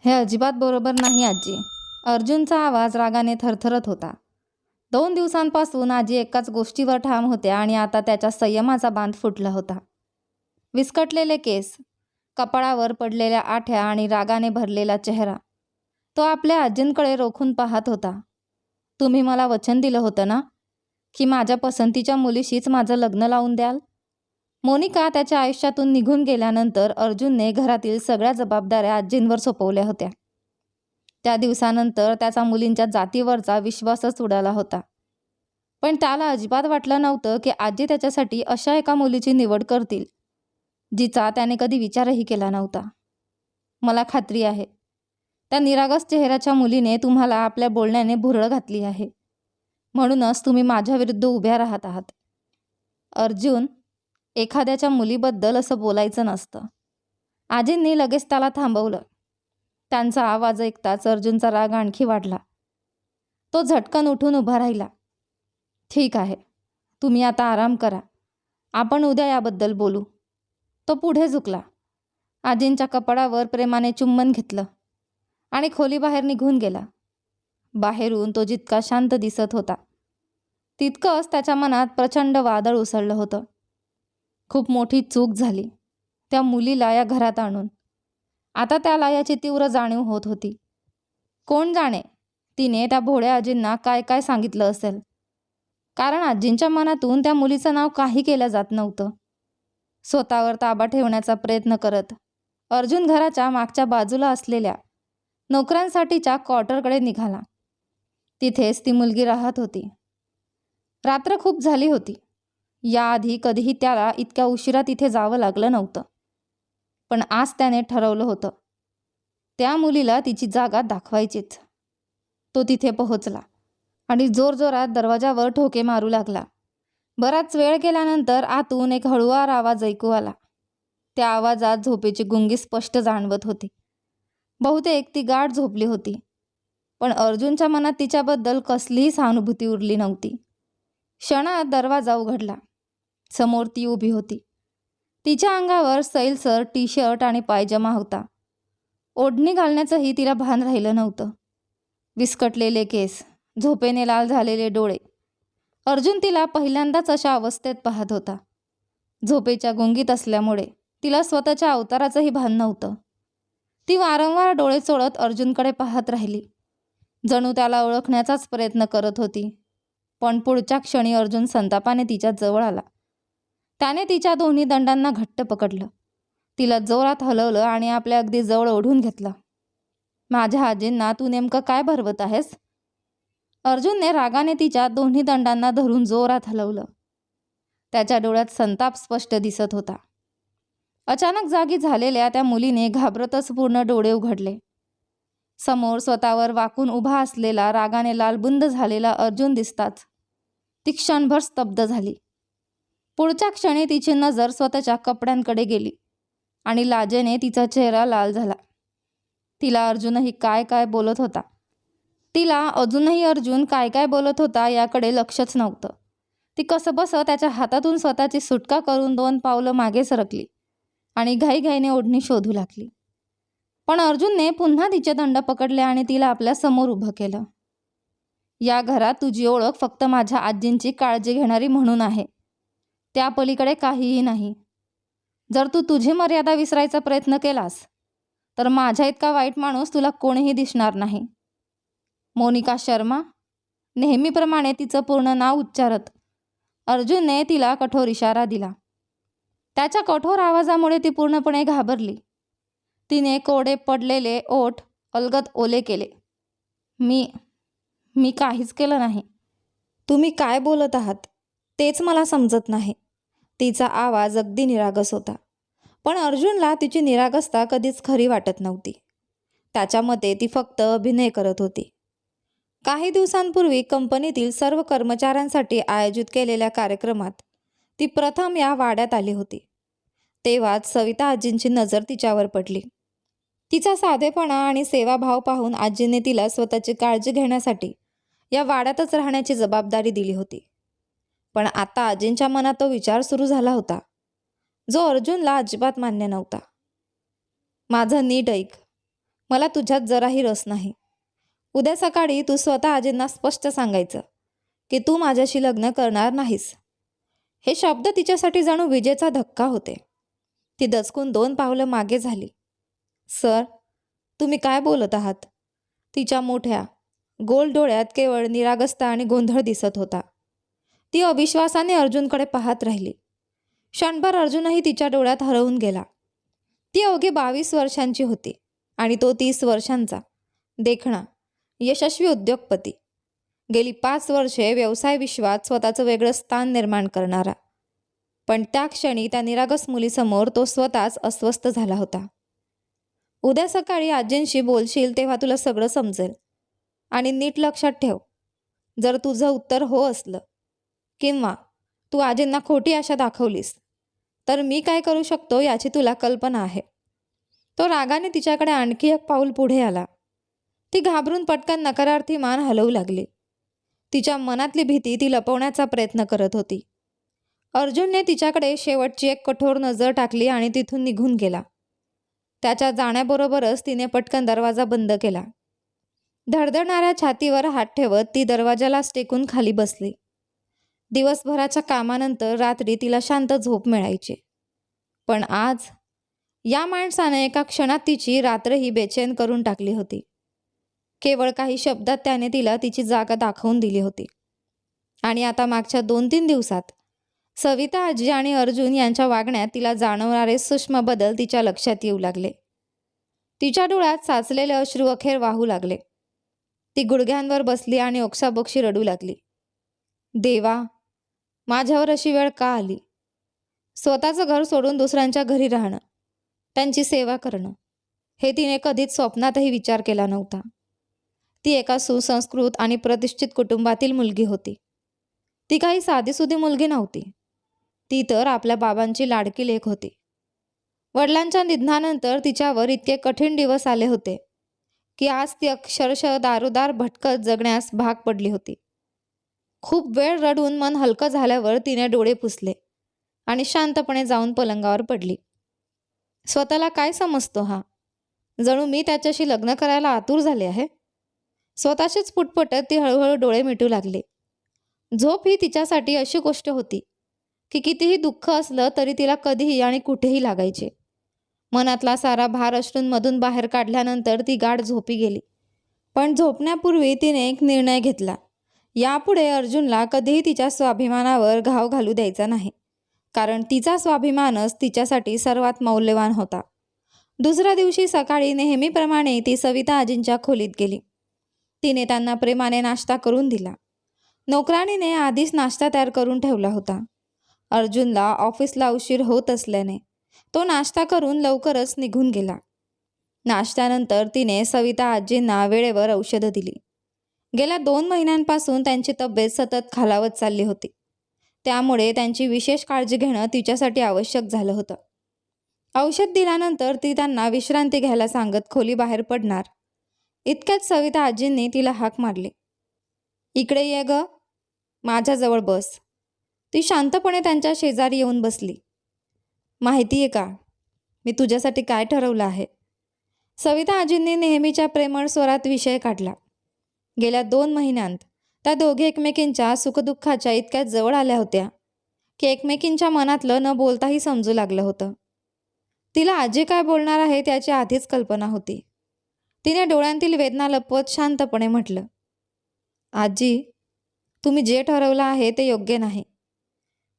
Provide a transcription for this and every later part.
हे अजिबात बरोबर नाही आजी. अर्जुनचा आवाज रागाने थरथरत होता. 2 दिवसांपासून आजी एकाच गोष्टीवर ठाम होत्या आणि आता त्याच्या संयमाचा बांध फुटला होता. विस्कटलेले केस, कपाळावर पडलेल्या आठ्या आणि रागाने भरलेला चेहरा. तो आपल्या आजींकडे रोखून पाहत होता. तुम्ही मला वचन दिलं होतं ना की माझ्या पसंतीच्या मुलीशीच माझं लग्न लावून द्याल. मोनिका त्याच्या आयुष्यातून निघून गेल्यानंतर अर्जुनने घरातील सगळ्या जबाबदाऱ्या आजींवर सोपवल्या होत्या. त्या दिवसानंतर त्याचा मुलींच्या जातीवरचा विश्वासच उडाला होता. पण त्याला अजिबात वाटलं नव्हतं की आजी त्याच्यासाठी अशा एका मुलीची निवड करतील जिचा त्याने कधी विचारही केला नव्हता. मला खात्री आहे त्या निरागस चेहऱ्याच्या मुलीने तुम्हाला आपल्या बोलण्याने भुरळ घातली आहे. म्हणूनच तुम्ही माझ्या विरुद्ध उभ्या राहत आहात. अर्जुन, एखाद्याच्या मुलीबद्दल असं बोलायचं नसतं. आजींनी लगेच त्याला थांबवलं. त्यांचा आवाज ऐकताच अर्जुनचा राग आणखी वाढला. तो झटकन उठून उभा राहिला. ठीक आहे, तुम्ही आता आराम करा. आपण उद्या याबद्दल बोलू. तो पुढे झुकला. आजींच्या कपाळावर प्रेमाने चुंबन घेतलं आणि खोलीबाहेर निघून गेला. बाहेरून तो जितका शांत दिसत होता तितकंच त्याच्या मनात प्रचंड वादळ उसळलं होतं. खूप मोठी चूक झाली त्या मुलीला या घरात आणून. आता त्याला याची तीव्र जाणीव होत होती. कोण जाणे तिने त्या भोळ्या आजींना काय काय सांगितलं असेल, कारण आजींच्या मनातून त्या मुलीचं नाव काही केलं जात नव्हतं. स्वतःवर ताबा ठेवण्याचा प्रयत्न करत अर्जुन घराच्या मागच्या बाजूला असलेल्या नोकरांसाठीच्या क्वार्टरकडे निघाला. तिथेच ती मुलगी राहत होती. रात्र खूप झाली होती. याआधी कधीही त्याला इतक्या उशिरा तिथे जावं लागलं नव्हतं. पण आज त्याने ठरवलं होतं त्या मुलीला तिची जागा दाखवायचीच. तो तिथे पोहोचला आणि जोरजोरात दरवाजावर ठोके मारू लागला. बराच वेळ गेल्यानंतर आतून एक हळुवार आवाज ऐकू आला. त्या आवाजात झोपेची गुंगी स्पष्ट जाणवत होती. बहुतेक ती गाढ झोपली होती. पण अर्जुनच्या मनात तिच्याबद्दल कसलीही सहानुभूती उरली नव्हती. क्षणात दरवाजा उघडला. समोर ती उभी होती. तिच्या अंगावर सैलसर टी शर्ट आणि पायजमा होता. ओढणी घालण्याचंही तिला भान राहिलं नव्हतं. विस्कटलेले केस, झोपेने लाल झालेले डोळे. अर्जुन तिला पहिल्यांदाच अशा अवस्थेत पाहत होता. झोपेच्या गुंगीत असल्यामुळे तिला स्वतःच्या अवताराचंही भान नव्हतं. ती वारंवार डोळे चोळत अर्जुनकडे पाहत राहिली, जणू त्याला ओळखण्याचाच प्रयत्न करत होती. पण पुढच्या क्षणी अर्जुन संतापाने तिच्या जवळ आला. त्याने तिच्या दोन्ही दंडांना घट्ट पकडलं. तिला जोरात हलवलं आणि आपल्या अगदी जवळ ओढून घेतलं. माझ्या आजींना तू नेमकं काय भरवत आहेस? अर्जुनने रागाने तिच्या दोन्ही दंडांना धरून जोरात हलवलं. त्याच्या डोळ्यात संताप स्पष्ट दिसत होता. अचानक जागी झालेल्या त्या मुलीने घाबरतच पूर्ण डोळे उघडले. समोर स्वतःवर वाकून उभा असलेला रागाने लालबुंद झालेला अर्जुन दिसताच ती क्षणभर स्तब्ध झाली. पुढच्या क्षणी तिची नजर स्वतःच्या कपड्यांकडे गेली आणि लाजेने तिचा चेहरा लाल झाला. तिला अजूनही काय काय बोलत होता याकडे लक्षच नव्हतं. ती कसंबसं त्याच्या हातातून स्वतःची सुटका करून 2 पावलं मागे सरकली आणि घाईघाईने ओढणी शोधू लागली. पण अर्जुनने पुन्हा तिचे दंड पकडले आणि तिला आपल्या समोर उभं केलं. या घरात तुझी ओळख फक्त माझ्या आजींची काळजी घेणारी म्हणून आहे. त्या पलीकडे काहीही नाही. जर तू तुझी मर्यादा विसरायचा प्रयत्न केलास तर माझ्या इतका वाईट माणूस तुला कोणीही दिसणार नाही. मोनिका शर्मा. नेहमीप्रमाणे तिचं पूर्ण नाव उच्चारत अर्जुनने तिला कठोर इशारा दिला. त्याच्या कठोर आवाजामुळे ती पूर्णपणे घाबरली. तिने कोरडे पडलेले ओठ अलगद ओले केले. मी काहीच केलं नाही. तुम्ही काय बोलत आहात तेच मला समजत नाही. तिचा आवाज अगदी निरागस होता. पण अर्जुनला तिची निरागसता कधीच खरी वाटत नव्हती. त्याच्या मते ती फक्त अभिनय करत होती. काही दिवसांपूर्वी कंपनीतील सर्व कर्मचाऱ्यांसाठी आयोजित केलेल्या कार्यक्रमात ती प्रथम या वाड्यात आली होती. तेव्हाच सविता आजींची नजर तिच्यावर पडली. तिचा साधेपणा आणि सेवाभाव पाहून आजीने तिला स्वतःची काळजी घेण्यासाठी या वाड्यातच राहण्याची जबाबदारी दिली होती. पण आता आजींच्या मनात तो विचार सुरू झाला होता जो अर्जुनला अजिबात मान्य नव्हता. माझं नीट ऐक. मला तुझ्यात जराही रस नाही. उद्या सकाळी तू स्वतः आजींना स्पष्ट सांगायचं की तू माझ्याशी लग्न करणार नाहीस. हे शब्द तिच्यासाठी जणू विजेचा धक्का होते. ती दचकून 2 पावलं मागे झाली. सर, तुम्ही काय बोलत आहात? तिच्या मोठ्या गोल डोळ्यात केवळ निरागसता आणि गोंधळ दिसत होता. ती अविश्वासाने अर्जुनकडे पाहत राहिली. क्षणभर अर्जुनही तिच्या डोळ्यात हरवून गेला. ती अवघी 22 वर्षांची होती आणि तो 30 वर्षांचा, देखणा, यशस्वी उद्योगपती. गेली 5 वर्षे व्यवसाय विश्वात स्वतःचं वेगळं स्थान निर्माण करणारा. पण त्या क्षणी त्या निरागस मुलीसमोर तो स्वतःच अस्वस्थ झाला होता. उद्या सकाळी आजींशी बोलशील तेव्हा तुला सगळं समजेल. आणि नीट लक्षात ठेव, जर तुझं उत्तर हो असलं किंवा तू आजींना खोटी आशा दाखवलीस तर मी काय करू शकतो याची तुला कल्पना आहे. तो रागाने तिच्याकडे आणखी एक पाऊल पुढे आला. ती घाबरून पटकन नकारार्थी मान हलवू लागली. तिच्या मनातली भीती ती लपवण्याचा प्रयत्न करत होती. अर्जुनने तिच्याकडे शेवटची एक कठोर नजर टाकली आणि तिथून निघून गेला. त्याच्या जाण्याबरोबरच तिने पटकन दरवाजा बंद केला. धडधडणाऱ्या छातीवर हात ठेवत ती दरवाजालाच टेकून खाली बसली. दिवसभराच्या कामानंतर रात्री तिला शांत झोप मिळायची. पण आज या माणसाने एका क्षणात तिची रात्रही बेचैन करून टाकली होती. केवळ काही शब्दात त्याने तिला तिची जागा दाखवून दिली होती. आणि आता मागच्या 2-3 दिवसात सविता आजी आणि अर्जुन यांच्या वागण्यात तिला जाणवणारे सूक्ष्म बदल तिच्या लक्षात येऊ लागले. तिच्या डोळ्यात साचलेले अश्रू अखेर वाहू लागले. ती गुडघ्यांवर बसली आणि ओक्साबोक्शी रडू लागली. देवा, माझ्यावर अशी वेळ का आली? स्वतःचं घर सोडून दुसऱ्यांच्या घरी राहणं, त्यांची सेवा करणं, हे तिने कधीच स्वप्नातही विचार केला नव्हता. ती एका सुसंस्कृत आणि प्रतिष्ठित कुटुंबातील मुलगी होती. ती काही साधीसुधी मुलगी नव्हती. ती तर आपल्या बाबांची लाडकी लेक होती. वडिलांच्या निधनानंतर तिच्यावर इतके कठीण दिवस आले होते की आज ती अक्षरशः दारोदार भटकत जगण्यास भाग पडली होती. खूप वेळ रडून मन हलकं झाल्यावर तिने डोळे पुसले आणि शांतपणे जाऊन पलंगावर पडली. स्वतःला काय समजतो हा? जणू मी त्याच्याशी लग्न करायला आतुर झाले आहे. स्वतःशीच पुटपुटत ती हळूहळू डोळे मिटू लागली. झोप ही तिच्यासाठी अशी गोष्ट होती की कितीही दुःख असलं तरी तिला कधीही आणि कुठेही लागायचे. मनातला सारा भार अश्रूंमधून बाहेर काढल्यानंतर ती गाढ झोपी गेली. पण झोपण्यापूर्वी तिने एक निर्णय घेतला. यापुढे अर्जुनला कधीही तिच्या स्वाभिमानावर घाव घालू द्यायचा नाही, कारण तिचा स्वाभिमानच तिच्यासाठी सर्वात मौल्यवान होता. दुसऱ्या दिवशी सकाळी नेहमीप्रमाणे ती सविता आजींच्या खोलीत गेली. तिने त्यांना प्रेमाने नाश्ता करून दिला. नोकराणीने आधीच नाश्ता तयार करून ठेवला होता. अर्जुनला ऑफिसला उशीर होत असल्याने तो नाश्ता करून लवकरच निघून गेला. नाश्त्यानंतर तिने सविता आजींना वेळेवर औषधं दिली. गेल्या 2 महिन्यांपासून त्यांची तब्येत सतत खालावत चालली होती. त्यामुळे त्यांची विशेष काळजी घेणं तिच्यासाठी आवश्यक झालं होतं. औषध दिल्यानंतर ती त्यांना विश्रांती घ्यायला सांगत खोलीबाहेर पडणार इतक्यात सविता आजींनी तिला हाक मारली. इकडे ये ग, माझ्याजवळ बस. ती शांतपणे त्यांच्या शेजारी येऊन बसली. माहिती आहे का, मी तुझ्यासाठी काय ठरवलं आहे? सविता आजींनी नेहमीच्या प्रेमळ स्वरात विषय काढला. गेल्या 2 महिन्यांत त्या दोघे एकमेकींच्या सुखदुःखाच्या इतक्या जवळ आल्या होत्या की एकमेकींच्या मनातलं न बोलताही समजू लागलं होतं. तिला आजी काय बोलणार आहे त्याची आधीच कल्पना होती. तिने डोळ्यांतील वेदना लपवत शांतपणे म्हटलं, आजी, तुम्ही जे ठरवलं आहे ते योग्य नाही.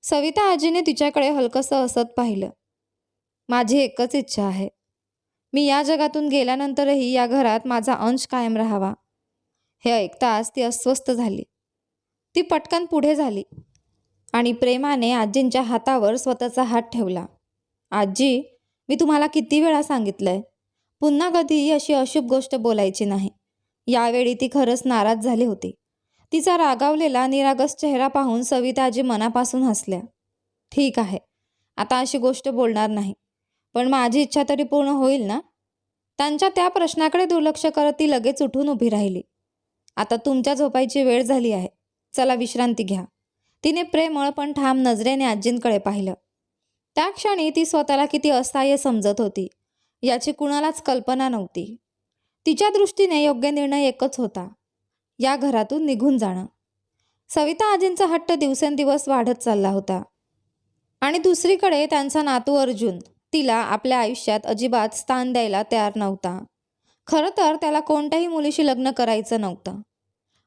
सविता आजीने तिच्याकडे हलकंसं हसत पाहिलं. माझी एकच इच्छा आहे, मी या जगातून गेल्यानंतरही या घरात माझा अंश कायम राहावा. हे ऐकताच ती अस्वस्थ झाली. ती पटकन पुढे झाली आणि प्रेमाने आजींच्या हातावर स्वतःचा हात ठेवला. आजी, मी तुम्हाला किती वेळा सांगितलंय, पुन्हा कधीही अशी अशुभ गोष्ट बोलायची नाही. यावेळी ती खरंच नाराज झाली होती. तिचा रागावलेला निरागस चेहरा पाहून सविताजी मनापासून हसल्या. ठीक आहे, आता अशी गोष्ट बोलणार नाही, पण माझी इच्छा तरी पूर्ण होईल ना? त्यांच्या त्या प्रश्नाकडे दुर्लक्ष करत ती लगेच उठून उभी राहिली. आता तुमच्या झोपायची वेळ झाली आहे, चला विश्रांती घ्या. तिने प्रेमळ पण ठाम नजरेने आजींकडे पाहिलं. त्या क्षणी ती स्वतःला किती असहाय्य समजत होती याची कुणालाच कल्पना नव्हती. तिच्या दृष्टीने योग्य निर्णय एकच होता, या घरातून निघून जाणं. सविता आजींचा हट्ट दिवसेंदिवस वाढत चालला होता आणि दुसरीकडे त्यांचा नातू अर्जुन तिला आपल्या आयुष्यात अजिबात स्थान द्यायला तयार नव्हता. खरं तर त्याला कोणत्याही मुलीशी लग्न करायचं नव्हतं.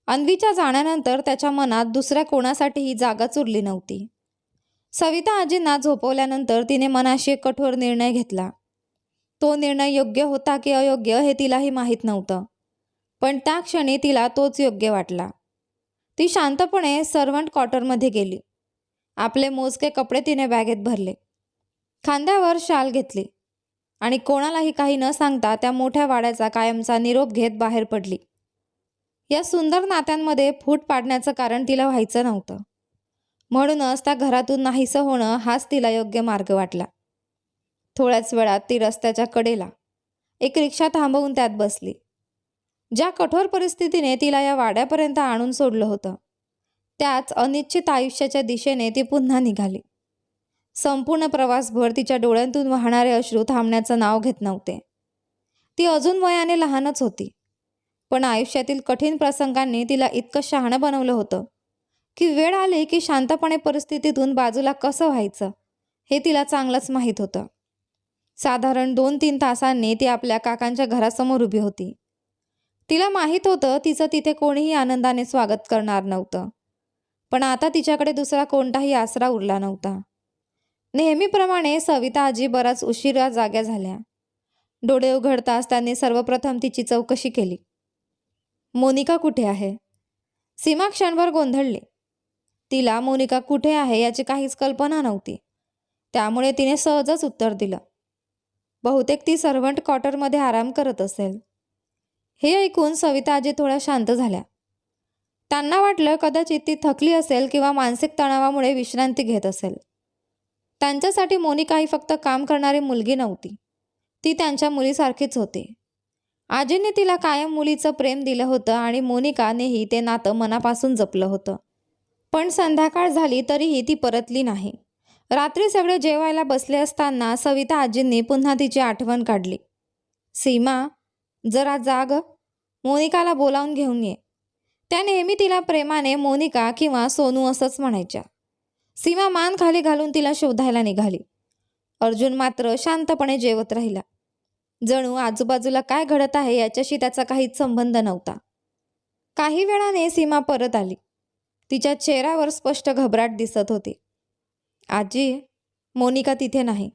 अन्वीच्या जाण्यानंतर त्याच्या मनात दुसऱ्या कोणासाठीही जागाच उरली नव्हती. सविता आजींना झोपवल्यानंतर तिने मनाशी एक कठोर निर्णय घेतला. तो निर्णय योग्य होता की अयोग्य हे तिलाही माहीत नव्हतं, पण त्या क्षणी तिला तोच योग्य वाटला. ती शांतपणे सर्वंट क्वार्टरमध्ये गेली. आपले मोजके कपडे तिने बॅगेत भरले, खांद्यावर शाल घेतली आणि कोणालाही काही न सांगता त्या मोठ्या वाड्याचा कायमचा निरोप घेत बाहेर पडली. या सुंदर नात्यांमध्ये फूट पाडण्याचं कारण तिला व्हायचं नव्हतं. म्हणूनच त्या घरातून नाहीसं होणं हाच तिला योग्य मार्ग वाटला. थोड्याच वेळात ती रस्त्याच्या कडेला एक रिक्षा थांबवून त्यात बसली. ज्या कठोर परिस्थितीने तिला या वाड्यापर्यंत आणून सोडलं होतं, त्याच अनिश्चित आयुष्याच्या दिशेने ती पुन्हा निघाली. संपूर्ण प्रवासभर तिच्या डोळ्यांतून वाहणारे अश्रू थांबण्याचं नाव घेत नव्हते. ती अजून वयाने लहानच होती, पण आयुष्यातील कठीण प्रसंगांनी तिला इतकं शहाणं बनवलं होतं की वेळ आली की शांतपणे परिस्थितीतून बाजूला कसं व्हायचं हे तिला चांगलंच माहीत होतं. साधारण 2-3 तासांनी ती आपल्या काकांच्या घरासमोर उभी होती. तिला माहीत होतं तिचं तिथे कोणीही आनंदाने स्वागत करणार नव्हतं, पण आता तिच्याकडे दुसरा कोणताही आसरा उरला नव्हता. नेहमीप्रमाणे सविता आजी बराच उशिरा जाग्या झाल्या. डोळे उघडताच त्यांनी सर्वप्रथम तिची चौकशी केली. मोनिका कुठे आहे? सीमा क्षणभर गोंधळली. तिला मोनिका कुठे आहे याची काहीच कल्पना नव्हती, त्यामुळे तिने सहजच उत्तर दिलं, बहुतेक ती सर्व्हंट क्वार्टरमध्ये आराम करत असेल. हे ऐकून सविता आजी थोड्या शांत झाल्या. त्यांना वाटलं कदाचित ती थकली असेल किंवा मानसिक तणावामुळे विश्रांती घेत असेल. त्यांच्यासाठी मोनिका ही फक्त काम करणारी मुलगी नव्हती, ती त्यांच्या मुलीसारखीच होती. आजीने तिला कायम मुलीचं प्रेम दिलं होतं आणि मोनिकानेही ते नातं मनापासून जपलं होतं. पण संध्याकाळ झाली तरीही ती परतली नाही. रात्री सगळे जेवायला बसले असताना सविता आजींनी पुन्हा तिची आठवण काढली. सीमा, जरा जाग, मोनिकाला बोलावून घेऊन ये. त्या नेहमी तिला प्रेमाने मोनिका किंवा सोनू असंच म्हणायच्या. सीमा मान खाली घालून तिला शोधायला निघाली. अर्जुन मात्र शांतपणे जेवत राहिला. जणू आजूबाजूला काय घडत आहे याच्याशी त्याचा काहीच संबंध नव्हता. काही वेळाने सीमा परत आली. तिच्या चेहऱ्यावर स्पष्ट घबराट दिसत होती. आजी, मोनिका तिथे नाही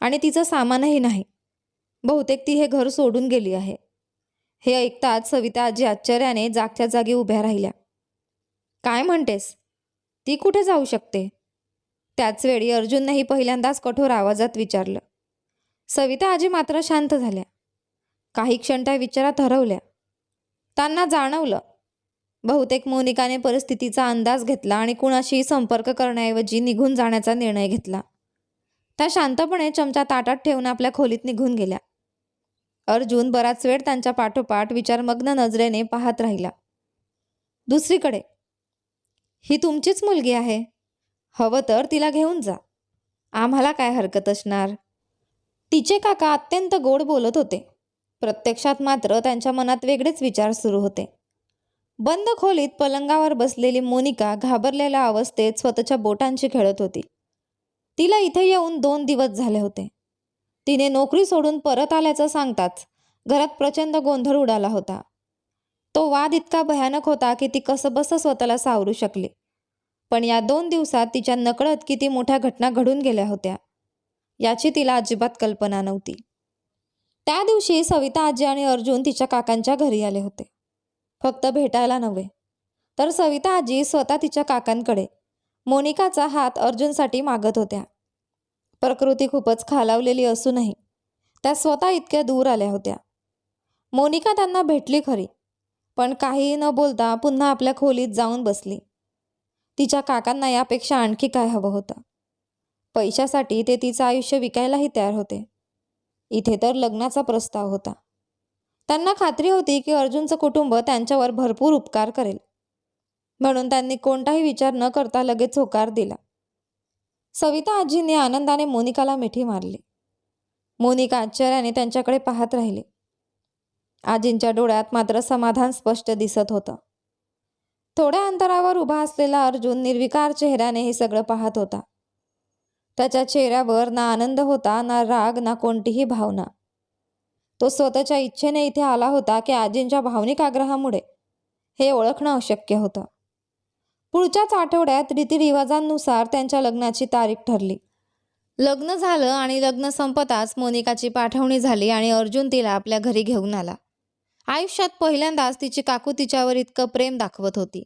आणि तिचं सामानही नाही. बहुतेक ती हे घर सोडून गेली आहे. हे ऐकताच सविता आजी आश्चर्याने जागच्या जागी उभ्या राहिल्या. काय म्हणतेस? ती कुठे जाऊ शकते? त्याचवेळी अर्जुननेही पहिल्यांदाच कठोर आवाजात विचारलं. सविता आजी मात्र शांत झाल्या. काही क्षण त्या विचारात हरवल्या. त्यांना जाणवलं, बहुतेक मोनिकाने परिस्थितीचा अंदाज घेतला आणि कुणाशीही संपर्क करण्याऐवजी निघून जाण्याचा निर्णय घेतला. त्या शांतपणे चमचा ताटात ठेवून आपल्या खोलीत निघून गेल्या. अर्जुन बराच वेळ त्यांच्या पाठोपाठ विचारमग्न नजरेने पाहत राहिला. दुसरीकडे, ही तुमचीच मुलगी आहे. हवं तर तिला घेऊन जा. आम्हाला काय हरकत असणार? तिचे काका अत्यंत गोड बोलत होते. प्रत्यक्षात मात्र त्यांच्या मनात वेगळेच विचार सुरू होते. बंद खोलीत पलंगावर बसलेली मोनिका घाबरलेल्या अवस्थेत स्वतःच्या बोटांशी खेळत होती. तिला इथे येऊन 2 दिवस झाले होते. तिने नोकरी सोडून परत आल्याचं सांगताच घरात प्रचंड गोंधळ उडाला होता. तो वाद इतका भयानक होता की ती कसंबसं स्वतःला सावरू शकली. पण या 2 दिवसात तिच्या नकळत किती मोठ्या घटना घडून गेल्या होत्या याची तिला अजिबात कल्पना नव्हती. त्या दिवशी सविता आजी आणि अर्जुन तिच्या काकांच्या घरी आले होते. फक्त भेटायला नव्हे, तर सविता आजी स्वतः तिच्या काकांकडे मोनिकाचा हात अर्जुनसाठी मागत होत्या. प्रकृती खूपच खालावलेली असूनही त्या स्वतः इतक्या दूर आल्या होत्या. मोनिका त्यांना भेटली खरी, पण काहीही न बोलता पुन्हा आपल्या खोलीत जाऊन बसली. तिच्या काकांना यापेक्षा आणखी काय हवं होतं? पैशासाठी ते तिचं आयुष्य विकायलाही तयार होते. इथे तर लग्नाचा प्रस्ताव होता. त्यांना खात्री होती की अर्जुनचं कुटुंब त्यांच्यावर भरपूर उपकार करेल, म्हणून त्यांनी कोणताही विचार न करता लगेच होकार दिला. सविता आजींनी आनंदाने मोनिकाला मिठी मारली. मोनिका आश्चर्याने त्यांच्याकडे पाहत राहिली. आजींच्या डोळ्यात मात्र समाधान स्पष्ट दिसत होतं. थोड्या अंतरावर उभा असलेला अर्जुन निर्विकार चेहऱ्याने हे सगळं पाहत होता. त्याच्या चेहऱ्यावर ना आनंद होता, ना राग, ना कोणतीही भावना. तो स्वतःच्या इच्छेने इथे आला होता की आजींच्या भावनिक आग्रहामुळे? हे ओळखणं अशक्य होतं. पुढच्याच आठवड्यात रीतिरिवाजांनुसार त्यांच्या लग्नाची तारीख ठरली. लग्न झालं आणि लग्न संपताच मोनिकाची पाठवणी झाली आणि अर्जुन तिला आपल्या घरी घेऊन आला. आयुष्यात पहिल्यांदाच तिची काकू तिच्यावर इतकं प्रेम दाखवत होती.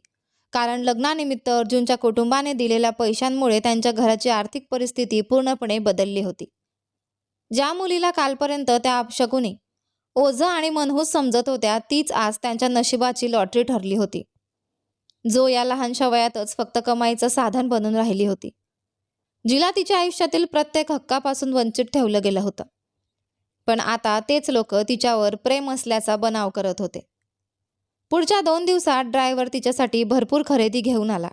कारण लग्नानिमित्त अर्जुनच्या कुटुंबाने दिलेल्या पैशांमुळे त्यांच्या घराची आर्थिक परिस्थिती पूर्णपणे बदलली होती. ज्या मुलीला कालपर्यंत त्या अपशकुनी, ओझं आणि मनहूस समजत होत्या, तीच आज त्यांच्या नशिबाची लॉटरी ठरली होती. जो या लहानशा वयातच फक्त कमाईचं साधन बनून राहिली होती. जिला तिच्या आयुष्यातील प्रत्येक हक्कापासून वंचित ठेवलं गेलं होतं. पण आता तेच लोक तिच्यावर प्रेम असल्याचा बनाव करत होते. पुढच्या 2 दिवसात ड्रायव्हर तिच्यासाठी भरपूर खरेदी घेऊन आला.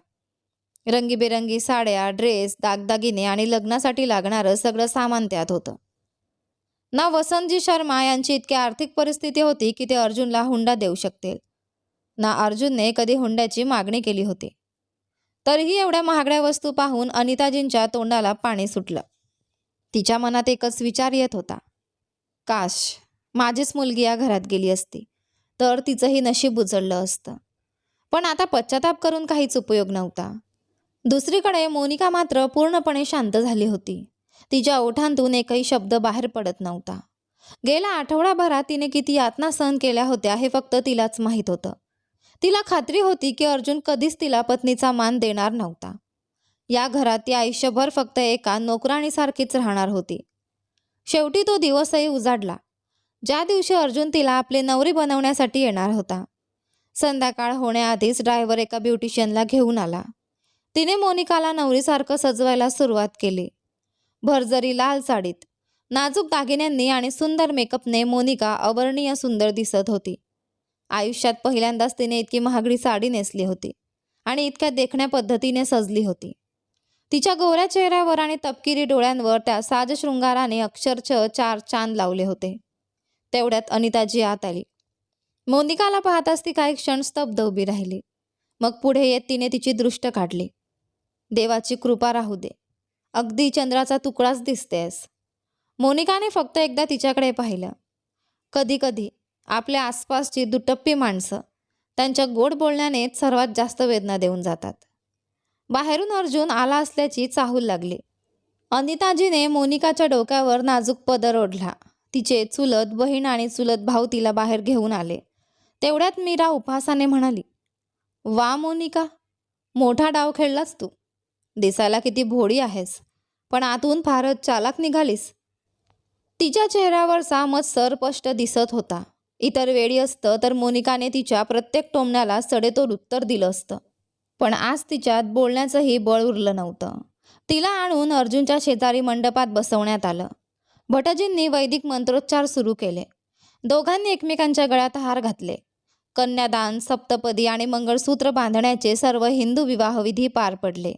रंगीबेरंगी साड्या, ड्रेस, दागदागिने आणि लग्नासाठी लागणारं सगळं सामान त्यात होतं. ना वसंतजी शर्मा यांची इतकी आर्थिक परिस्थिती होती की ते अर्जुनला हुंडा देऊ शकतील, ना अर्जुनने कधी हुंड्याची मागणी केली होती. तरीही एवढ्या महागड्या वस्तू पाहून अनिताजींच्या तोंडाला पाणी सुटलं. तिच्या मनात एकच विचार येत होता, काश माझीच मुलगी या घरात गेली असती तर तिचंही नशीब उजळलं असतं. पण आता पश्चाताप करून काहीच उपयोग नव्हता. दुसरीकडे मोनिका मात्र पूर्णपणे शांत झाली होती. तिच्या ओठांतून एकही शब्द बाहेर पडत नव्हता. गेल्या आठवडाभरात तिने किती यातना सहन केल्या होत्या हे फक्त तिलाच माहीत होतं. तिला खात्री होती की अर्जुन कधीच तिला पत्नीचा मान देणार नव्हता. या घरात ती आयुष्यभर फक्त एका नोकराणीसारखीच राहणार होती. शेवटी तो दिवसही उजाडला, ज्या दिवशी अर्जुन तिला आपले नवरी बनवण्यासाठी येणार होता. संध्याकाळ होण्याआधीच ड्रायव्हर एका ब्युटिशियनला घेऊन आला. तिने मोनिकाला नवरीसारखं सजवायला सुरुवात केली. भरजरी लाल साडीत, नाजूक दागिन्यांनी आणि सुंदर मेकअपने मोनिका अवर्णनीय सुंदर दिसत होती. आयुष्यात पहिल्यांदाच तिने इतकी महागडी साडी नेसली होती आणि इतक्या देखण्या पद्धतीने सजली होती. तिच्या गोऱ्या चेहऱ्यावर आणि तपकिरी डोळ्यांवर त्या साजशृंगाराने अक्षरशः 4 चांद लावले होते. तेवढ्यात अनिताजी आत आली. मोनिकाला पाहताच ती काही क्षण स्तब्ध उभी राहिली. मग पुढे येत तिने तिची दृष्ट काढली. देवाची कृपा राहू दे, अगदी चंद्राचा तुकडाच दिसतेस. मोनिकाने फक्त एकदा तिच्याकडे पाहिलं. कधी कधी आपल्या आसपासची दुटप्पी माणसं त्यांच्या गोड बोलण्यानेच सर्वात जास्त वेदना देऊन जातात. बाहेरून अर्जुन आला असल्याची चाहूल लागली. अनिताजीने मोनिकाच्या डोक्यावर नाजूक पदर ओढला. तिचे चुलत बहीण आणि चुलत भाऊ तिला बाहेर घेऊन आले. तेवढ्यात मीरा उपहासाने म्हणाली, वा मोनिका, मोठा डाव खेळलास तू. दिसायला किती भोळी आहेस, पण आतून फारच चालाक निघालीस. तिच्या चेहऱ्यावरचा मत्सर स्पष्ट दिसत होता. इतर वेळी असतं तर मोनिकाने तिच्या प्रत्येक टोमण्याला सडेतोड उत्तर दिलं असतं. पण आज तिच्यात बोलण्याचंही बळ उरलं नव्हतं. तिला आणून अर्जुनच्या शेजारी मंडपात बसवण्यात आलं. भटजींनी वैदिक मंत्रोच्चार सुरू केले. दोघांनी एकमेकांच्या गळ्यात हार घातले. कन्यादान, सप्तपदी आणि मंगळसूत्र बांधण्याचे सर्व हिंदू विवाहविधी पार पडले.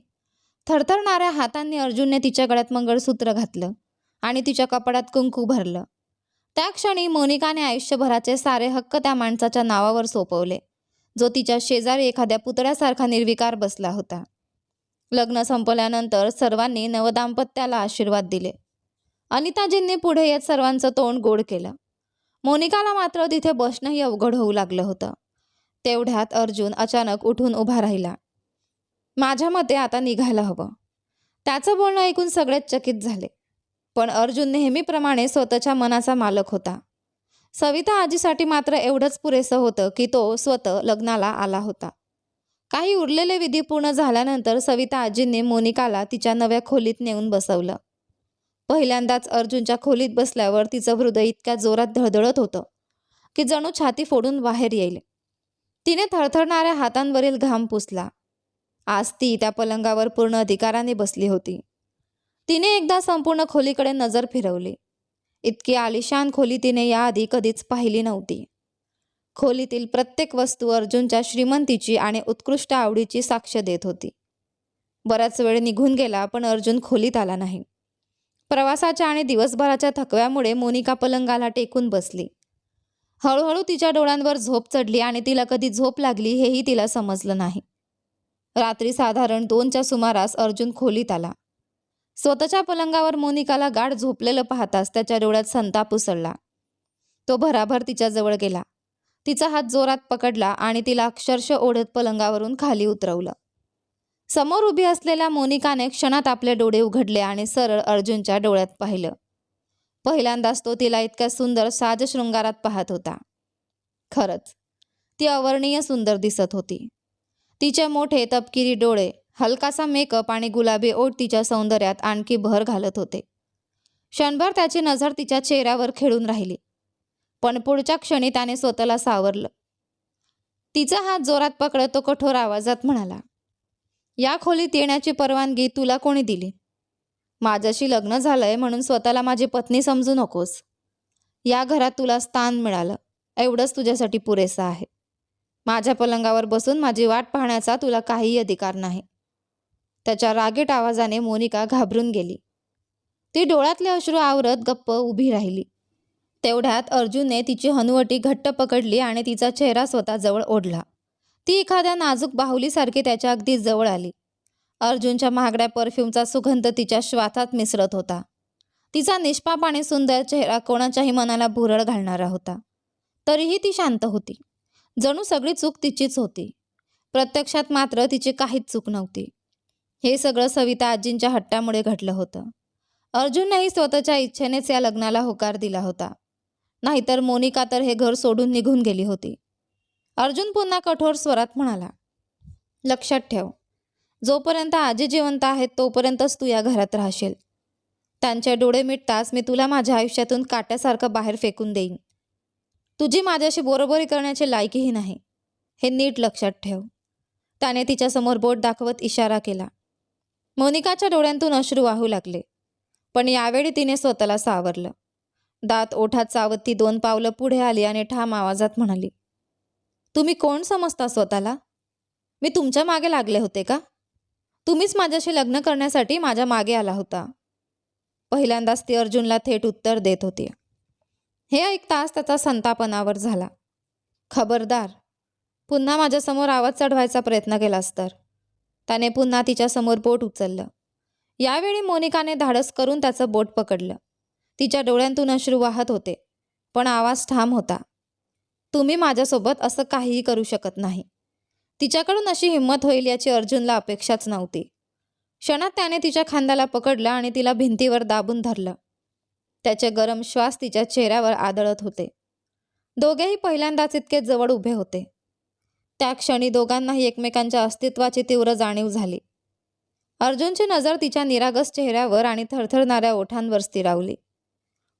थरथरणाऱ्या हातांनी अर्जुनने तिच्या गळ्यात मंगळसूत्र घातलं आणि तिच्या कपाळात कुंकू भरलं. त्या क्षणी मोनिकाने आयुष्यभराचे सारे हक्क त्या माणसाच्या नावावर सोपवले, जो तिच्या शेजारी एखाद्या पुतळ्यासारखा निर्विकार बसला होता. लग्न संपल्यानंतर सर्वांनी नवदाम्पत्याला आशीर्वाद दिले. अनिताजींनी पुढे येत सर्वांचं तोंड गोड केलं. मोनिकाला मात्र तिथे बसणंही अवघड होऊ लागलं होतं. तेवढ्यात अर्जुन अचानक उठून उभा राहिला. माझ्या मते आता निघायला हवं. त्याचं बोलणं ऐकून सगळेच चकित झाले. पण अर्जुन नेहमीप्रमाणे स्वतःच्या मनाचा मालक होता. सविता आजीसाठी मात्र एवढंच पुरेसं होतं की तो स्वतः लग्नाला आला होता. काही उरलेले विधी पूर्ण झाल्यानंतर सविता आजींनी मोनिकाला तिच्या नव्या खोलीत नेऊन बसवलं. पहिल्यांदाच अर्जुनच्या खोलीत बसल्यावर तिचं हृदय इतक्या जोरात धडधडत होतं की जणू छाती फोडून बाहेर येईल. तिने थरथरणाऱ्या हातांवरील घाम पुसला. आज ती त्या पलंगावर पूर्ण अधिकाराने बसली होती. तिने एकदा संपूर्ण खोलीकडे नजर फिरवली. इतकी आलिशान खोली तिने याआधी कधीच पाहिली नव्हती. खोलीतील प्रत्येक वस्तू अर्जुनच्या श्रीमंतीची आणि उत्कृष्ट आवडीची साक्ष देत होती. बराच वेळ निघून गेला पण अर्जुन खोलीत आला नाही. प्रवासाच्या आणि दिवसभराच्या थकव्यामुळे मोनिका पलंगाला टेकून बसली. हळूहळू तिच्या डोळ्यांवर झोप चढली आणि तिला कधी झोप लागली हेही तिला समजलं नाही. रात्री साधारण 2च्या सुमारास अर्जुन खोलीत आला. स्वतःच्या पलंगावर मोनिकाला गाढ झोपलेलं पाहताच त्याच्या डोळ्यात संताप उसळला. तो भराभर तिच्या जवळ गेला. तिचा हात जोरात पकडला आणि तिला अक्षरशः ओढत पलंगावरून खाली उतरवलं. समोर उभी असलेल्या मोनिकाने क्षणात आपले डोळे उघडले आणि सरळ अर्जुनच्या डोळ्यात पाहिलं. पहिल्यांदाच तो तिला इतक्या सुंदर साजशृंगारात पाहत होता. खरंच ती अवर्णनीय सुंदर दिसत होती. तिचे मोठे तपकिरी डोळे, हलकासा मेकअप आणि गुलाबी ओठ तिच्या सौंदर्यात आणखी भर घालत होते. क्षणभर त्याची नजर तिच्या चेहऱ्यावर खेळून राहिली, पण पुढच्या क्षणी त्याने स्वतःला सावरलं. तिचा हात जोरात पकडत तो कठोर आवाजात म्हणाला, या खोलीत येण्याची परवानगी तुला कोणी दिली? माझ्याशी लग्न झालंय म्हणून स्वतःला माझी पत्नी समजू नकोस. या घरात तुला स्थान मिळालं, एवढंच तुझ्यासाठी पुरेसं आहे. माझ्या पलंगावर बसून माझी वाट पाहण्याचा तुला काहीही अधिकार नाही. त्याच्या रागीट आवाजाने मोनिका घाबरून गेली. ती डोळ्यातले अश्रू आवरत गप्प उभी राहिली. तेवढ्यात अर्जुनने तिची हनुवटी घट्ट पकडली आणि तिचा चेहरा स्वतःजवळ ओढला. ती एखाद्या नाजूक बाहुलीसारखी त्याच्या अगदी जवळ आली. अर्जुनच्या महागड्या परफ्यूमचा सुगंध तिच्या श्वासात मिसळत होता. तिचा निष्पाप आणि सुंदर चेहरा कोणाच्याही मनाला भुरळ घालणारा होता. तरीही ती शांत होती. जणू सगळी चूक तिचीच होती. प्रत्यक्षात मात्र तिची काहीच चूक नव्हती. हे सगळं सविता आजींच्या हट्टामुळे घडलं होतं. अर्जुननेही स्वतःच्या इच्छेनेच या लग्नाला होकार दिला होता. नाहीतर मोनिका तर हे घर सोडून निघून गेली होती. अर्जुन पुन्हा कठोर स्वरात म्हणाला, लक्षात ठेव, जोपर्यंत आजी जिवंत आहेत तोपर्यंतच तू या घरात राहशील. त्यांचे डोळे मिटताच मी तुला माझ्या आयुष्यातून काट्यासारखं बाहेर फेकून देईन. तुझी माझ्याशी बरोबरी करण्याची लायकीही नाही, हे नीट लक्षात ठेव. त्याने तिच्यासमोर बोट दाखवत इशारा केला. मोनिकाच्या डोळ्यांतून अश्रू वाहू लागले, पण यावेळी तिने स्वतःला सावरलं. दात ओठात चावत ती 2 पावलं पुढे आली आणि ठाम आवाजात म्हणाली, तुम्ही कोण समजता स्वतःला? मी तुमच्या मागे लागले होते का? तुम्हीच माझ्याशी लग्न करण्यासाठी माझ्या मागे आला होता. पहिल्यांदाच ती अर्जुनला थेट उत्तर देत होती. हे ऐकताच त्याचा संतापनावर झाला. खबरदार, पुन्हा माझ्यासमोर आवाज चढवायचा प्रयत्न केलास तर. त्याने पुन्हा तिच्यासमोर बोट उचललं. यावेळी मोनिकाने धाडस करून त्याचं बोट पकडलं. तिच्या डोळ्यांतून अश्रू वाहत होते, पण आवाज ठाम होता. तुम्ही माझ्यासोबत असं काहीही करू शकत नाही. तिच्याकडून अशी हिंमत होईल याची अर्जुनला अपेक्षाच नव्हती. क्षणात त्याने तिच्या खांद्याला पकडलं आणि तिला भिंतीवर दाबून धरलं. त्याचे गरम श्वास तिच्या चेहऱ्यावर आदळत होते. दोघेही पहिल्यांदाच इतके जवळ उभे होते. त्या क्षणी दोघांनाही एकमेकांच्या अस्तित्वाची तीव्र जाणीव झाली. अर्जुनची नजर तिच्या निरागस चेहऱ्यावर आणि थरथरणाऱ्या ओठांवर स्थिरावली.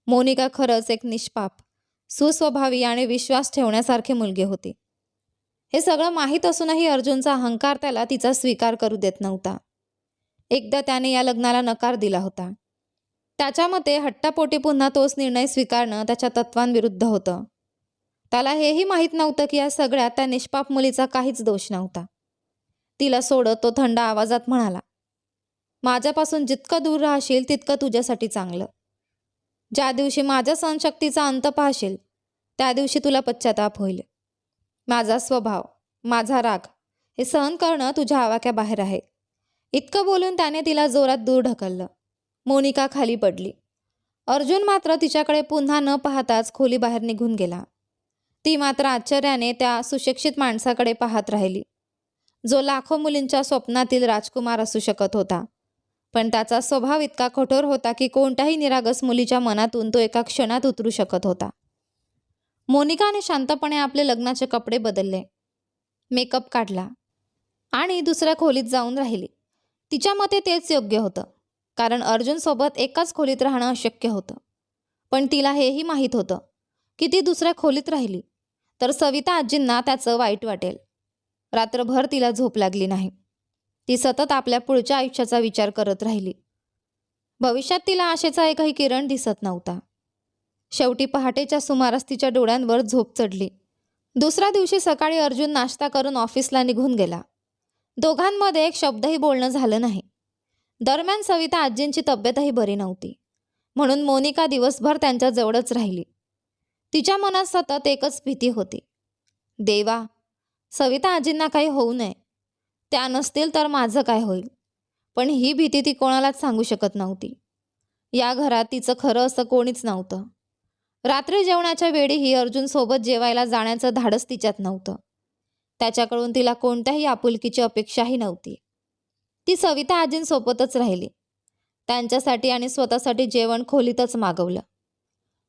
मोनिका खरंच एक निष्पाप, सुस्वभावी आणि विश्वास ठेवण्यासारखी मुलगी होती. हे सगळं माहीत असूनही अर्जुनचा अहंकार त्याला तिचा स्वीकार करू देत नव्हता. एकदा त्याने या लग्नाला नकार दिला होता. त्याच्या मते हट्टापोटी पुन्हा तोच निर्णय स्वीकारणं त्याच्या तत्वांविरुद्ध होतं. त्याला हेही माहीत नव्हतं की या सगळ्यात त्या निष्पाप मुलीचा काहीच दोष नव्हता. तिला सोडत तो थंड आवाजात म्हणाला, माझ्यापासून जितकं दूर राहशील तितकं तुझ्यासाठी चांगलं. ज्या दिवशी माझ्या सहनशक्तीचा अंत पाहशील त्या दिवशी तुला पश्चाताप होईल. माझा स्वभाव, माझा राग हे सहन करणं तुझ्या आवाक्याबाहेर आहे. इतकं बोलून त्याने तिला जोरात दूर ढकललं. मोनिका खाली पडली. अर्जुन मात्र तिच्याकडे पुन्हा न पाहताच खोलीबाहेर निघून गेला. ती मात्र आश्चर्याने त्या सुशिक्षित माणसाकडे पाहत राहिली, जो लाखो मुलींच्या स्वप्नातील राजकुमार असू शकत होता. पण त्याचा स्वभाव इतका कठोर होता की कोणत्याही निरागस मुलीच्या मनातून तो एका क्षणात उतरू शकत होता. मोनिकाने शांतपणे आपले लग्नाचे कपडे बदलले, मेकअप काढला आणि दुसऱ्या खोलीत जाऊन राहिली. तिच्या मते तेच योग्य होतं, कारण अर्जुनसोबत एकाच खोलीत राहणं अशक्य होतं. पण तिला हेही माहीत होतं की ती दुसऱ्या खोलीत राहिली तर सविता आजींना त्याचं वाईट वाटेल. रात्रभर तिला झोप लागली नाही. ती सतत आपल्या पुढच्या आयुष्याचा विचार करत राहिली. भविष्यात तिला आशेचा एकही किरण दिसत नव्हता. शेवटी पहाटेच्या सुमारास तिच्या डोळ्यांवर झोप चढली. दुसऱ्या दिवशी सकाळी अर्जुन नाश्ता करून ऑफिसला निघून गेला. दोघांमध्ये एक शब्दही बोलणं झालं नाही. दरम्यान सविता आजींची तब्येतही बरी नव्हती, म्हणून मोनिका दिवसभर त्यांच्या जवळच राहिली. तिच्या मनात सतत एकच भीती होती, देवा, सविता आजींना काही होऊ नये. त्या नसतील तर माझं काय होईल. पण ही भीती ती कोणालाच सांगू शकत नव्हती. या घरात तिचं खरं असं कोणीच नव्हतं. रात्री जेवणाच्या वेळीही अर्जुन सोबत जेवायला जाण्याचं धाडस तिच्यात नव्हतं. त्याच्याकडून तिला कोणत्याही आपुलकीची अपेक्षाही नव्हती. ती सविता आजींसोबतच राहिली. त्यांच्यासाठी आणि स्वतःसाठी जेवण खोलीतच मागवलं.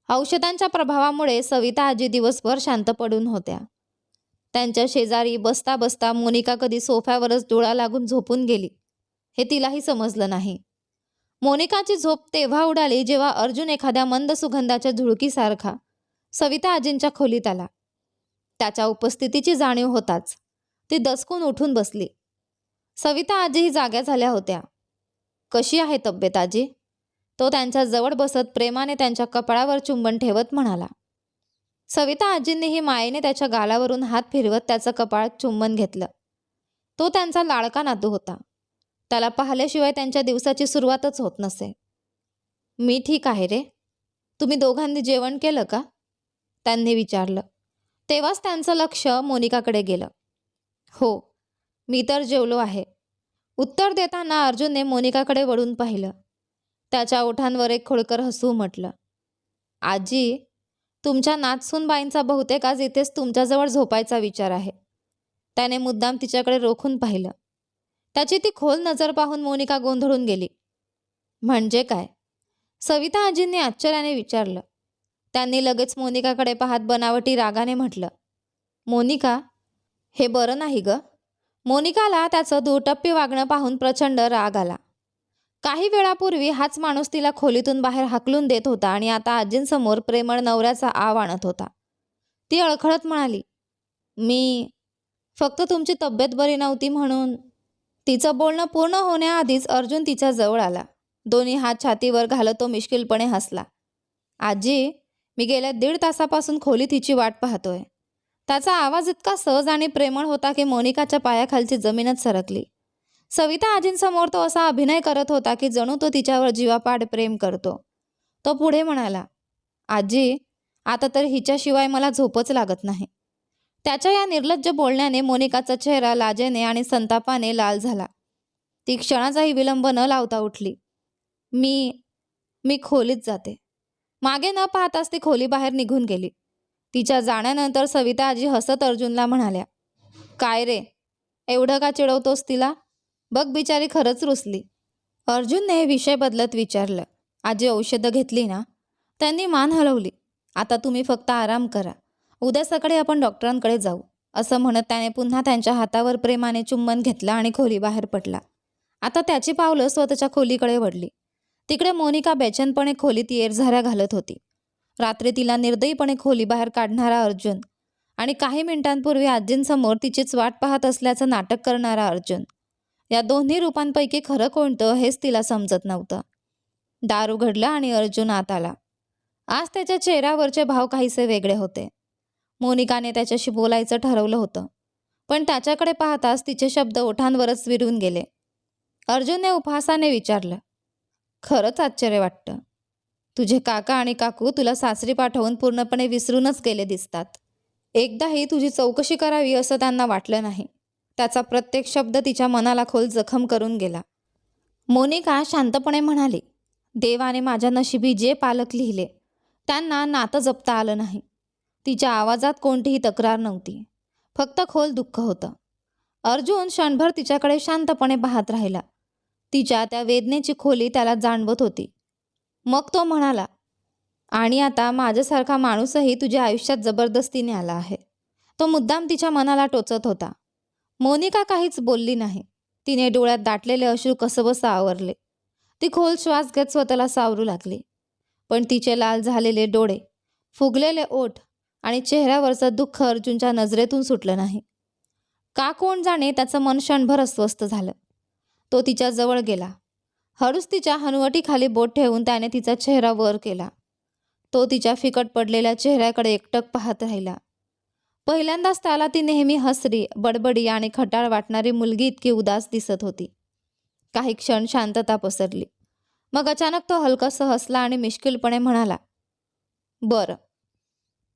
औषधांच्या प्रभावामुळे सविता आजी दिवसभर शांत पडून होत्या. त्यांच्या शेजारी बसता बसता मोनिका कधी सोफ्यावरच डोळा लागून झोपून गेली हे तिलाही समजलं नाही. मोनिकाची झोप तेव्हा उडाली जेव्हा अर्जुन एखाद्या मंद सुगंधाच्या झुळकीसारखा सविता आजींच्या खोलीत आला. त्याच्या उपस्थितीची जाणीव होताच ती दचकून उठून बसली. सविता आजीही जाग्या झाल्या होत्या. कशी आहे तब्येत आजी? तो त्यांच्या जवळ बसत प्रेमाने त्यांच्या कपाळावर चुंबन ठेवत म्हणाला. सविता आजींनीही मायेने त्याच्या गालावरून हात फिरवत त्याचं कपाळ चुंबन घेतलं. तो त्यांचा लाडका नातू होता. त्याला पाहिल्याशिवाय त्यांच्या दिवसाची सुरुवातच होत नसे. मी ठीक आहे रे. तुम्ही दोघांनी जेवण केलं का? त्यांनी विचारलं. तेव्हाच त्यांचं लक्ष मोनिकाकडे गेलं. हो, मी तर जेवलो आहे. उत्तर देताना अर्जुनने मोनिकाकडे वळून पाहिलं. त्याच्या ओठांवर एक खोडकर हसू उमटलं. आजी, तुमच्या नातसूनबाईंचा बहुतेक आज इथेच तुमच्याजवळ झोपायचा विचार आहे. त्याने मुद्दाम तिच्याकडे रोखून पाहिलं. त्याची ती खोल नजर पाहून मोनिका गोंधळून गेली. म्हणजे काय? सविता आजींनी आश्चर्याने विचारलं. त्यांनी लगेच मोनिकाकडे पाहत बनावटी रागाने म्हटलं, मोनिका, हे बरं नाही ग. मोनिकाला त्याचं दुटप्पी वागणं पाहून प्रचंड राग आला. काही वेळापूर्वी हाच माणूस तिला खोलीतून बाहेर हाकलून देत होता आणि आता आजींसमोर प्रेमळ नवऱ्याचा आव आणत होता. ती अळखळत म्हणाली, मी फक्त तुमची तब्येत बरी नव्हती म्हणून. तिचं बोलणं पूर्ण होण्याआधीच अर्जुन तिच्या जवळ आला. दोन्ही हात छातीवर घालत तो मिश्किलपणे हसला. आजी, मी गेल्या 1.5 तासापासून खोलीत हिची वाट पाहतोय. त्याचा आवाज इतका सहज आणि प्रेमळ होता की मोनिकाच्या पायाखालची जमीनच सरकली. सविता आजींसमोर तो असा अभिनय करत होता की जणू तो तिच्यावर जीवापाड प्रेम करतो. तो पुढे म्हणाला, आजी, आता तर हिच्याशिवाय मला झोपच लागत नाही. त्याच्या या निर्लज्ज बोलण्याने मोनिकाचा चेहरा लाजेने आणि संतापाने लाल झाला. ती क्षणाचाही विलंब न लावता उठली. मी खोलीत जाते. मागे न पाहताच ती खोली बाहेर निघून गेली. तिच्या जाण्यानंतर सविता आजी हसत अर्जुनला म्हणाल्या, काय रे, एवढं का चिडवतोस तिला? बघ, बिचारी खरंच रुसली. अर्जुनने विषय बदलत विचारलं, आजी औषधं घेतली ना? त्यांनी मान हलवली. आता तुम्ही फक्त आराम करा. उद्या सकाळी आपण डॉक्टरांकडे जाऊ, असं म्हणत त्याने पुन्हा त्यांच्या हातावर प्रेमाने चुंबन घेतलं आणि खोली बाहेर पडला. आता त्याची पावलं स्वतःच्या खोलीकडे वळली. तिकडे मोनिका बेचैनपणे खोलीत येरझाऱ्या घालत होती. रात्री तिला निर्दयीपणे खोलीबाहेर काढणारा अर्जुन आणि काही मिनिटांपूर्वी आजींसमोर तिचीच वाट पाहत असल्याचं नाटक करणारा अर्जुन, या दोन्ही रूपांपैकी खरं कोणतं हेच तिला समजत नव्हतं. दार उघडलं आणि अर्जुन आत आला. आज त्याच्या चेहऱ्यावरचे भाव काहीसे वेगळे होते. मोनिकाने त्याच्याशी बोलायचं ठरवलं होतं, पण त्याच्याकडे पाहताच तिचे शब्द ओठांवरच विरून गेले. अर्जुनने उपहासाने विचारलं, खरंच आश्चर्य वाटतं. तुझे काका आणि काकू तुला सासरी पाठवून पूर्णपणे विसरूनच गेले दिसतात. एकदाही तुझी चौकशी करावी असं त्यांना वाटलं नाही. त्याचा प्रत्येक शब्द तिच्या मनाला खोल जखम करून गेला. मोनिका शांतपणे म्हणाली, देवाने माझ्या नशिबी जे पालक लिहिले त्यांना नातं जपता आलं नाही. तिच्या आवाजात कोणतीही तक्रार नव्हती, फक्त खोल दुःख होतं. अर्जुन क्षणभर तिच्याकडे शांतपणे पाहत राहिला. तिच्या त्या वेदनेची खोली त्याला जाणवत होती. मग तो म्हणाला, आणि आता माझ्यासारखा माणूसही तुझ्या आयुष्यात जबरदस्तीने आला आहे. तो मुद्दाम तिच्या मनाला टोचत होता. मोनिका काहीच बोलली नाही. तिने डोळ्यात दाटलेले अश्रू कसबस आवरले. ती खोल श्वास घेत स्वतःला सावरू लागली. पण तिचे लाल झालेले डोळे, फुगलेले ओठ आणि चेहऱ्यावरचं दुःख अर्जुनच्या नजरेतून सुटलं नाही. का कोण जाणे, त्याचं मन क्षणभर अस्वस्थ झालं. तो तिच्या जवळ गेला. हळूच तिच्या हनुवटीखाली बोट ठेवून त्याने तिचा चेहरा वर केला. तो तिच्या फिकट पडलेल्या चेहऱ्याकडे एकटक पाहत राहिला. पहिल्यांदाच त्याला ती नेहमी हसरी, बडबडी आणि खटाळ वाटणारी मुलगी इतकी उदास दिसत होती. काही क्षण शांतता पसरली. मग अचानक तो हलकासा हसला आणि मिश्किलपणे म्हणाला, बरं,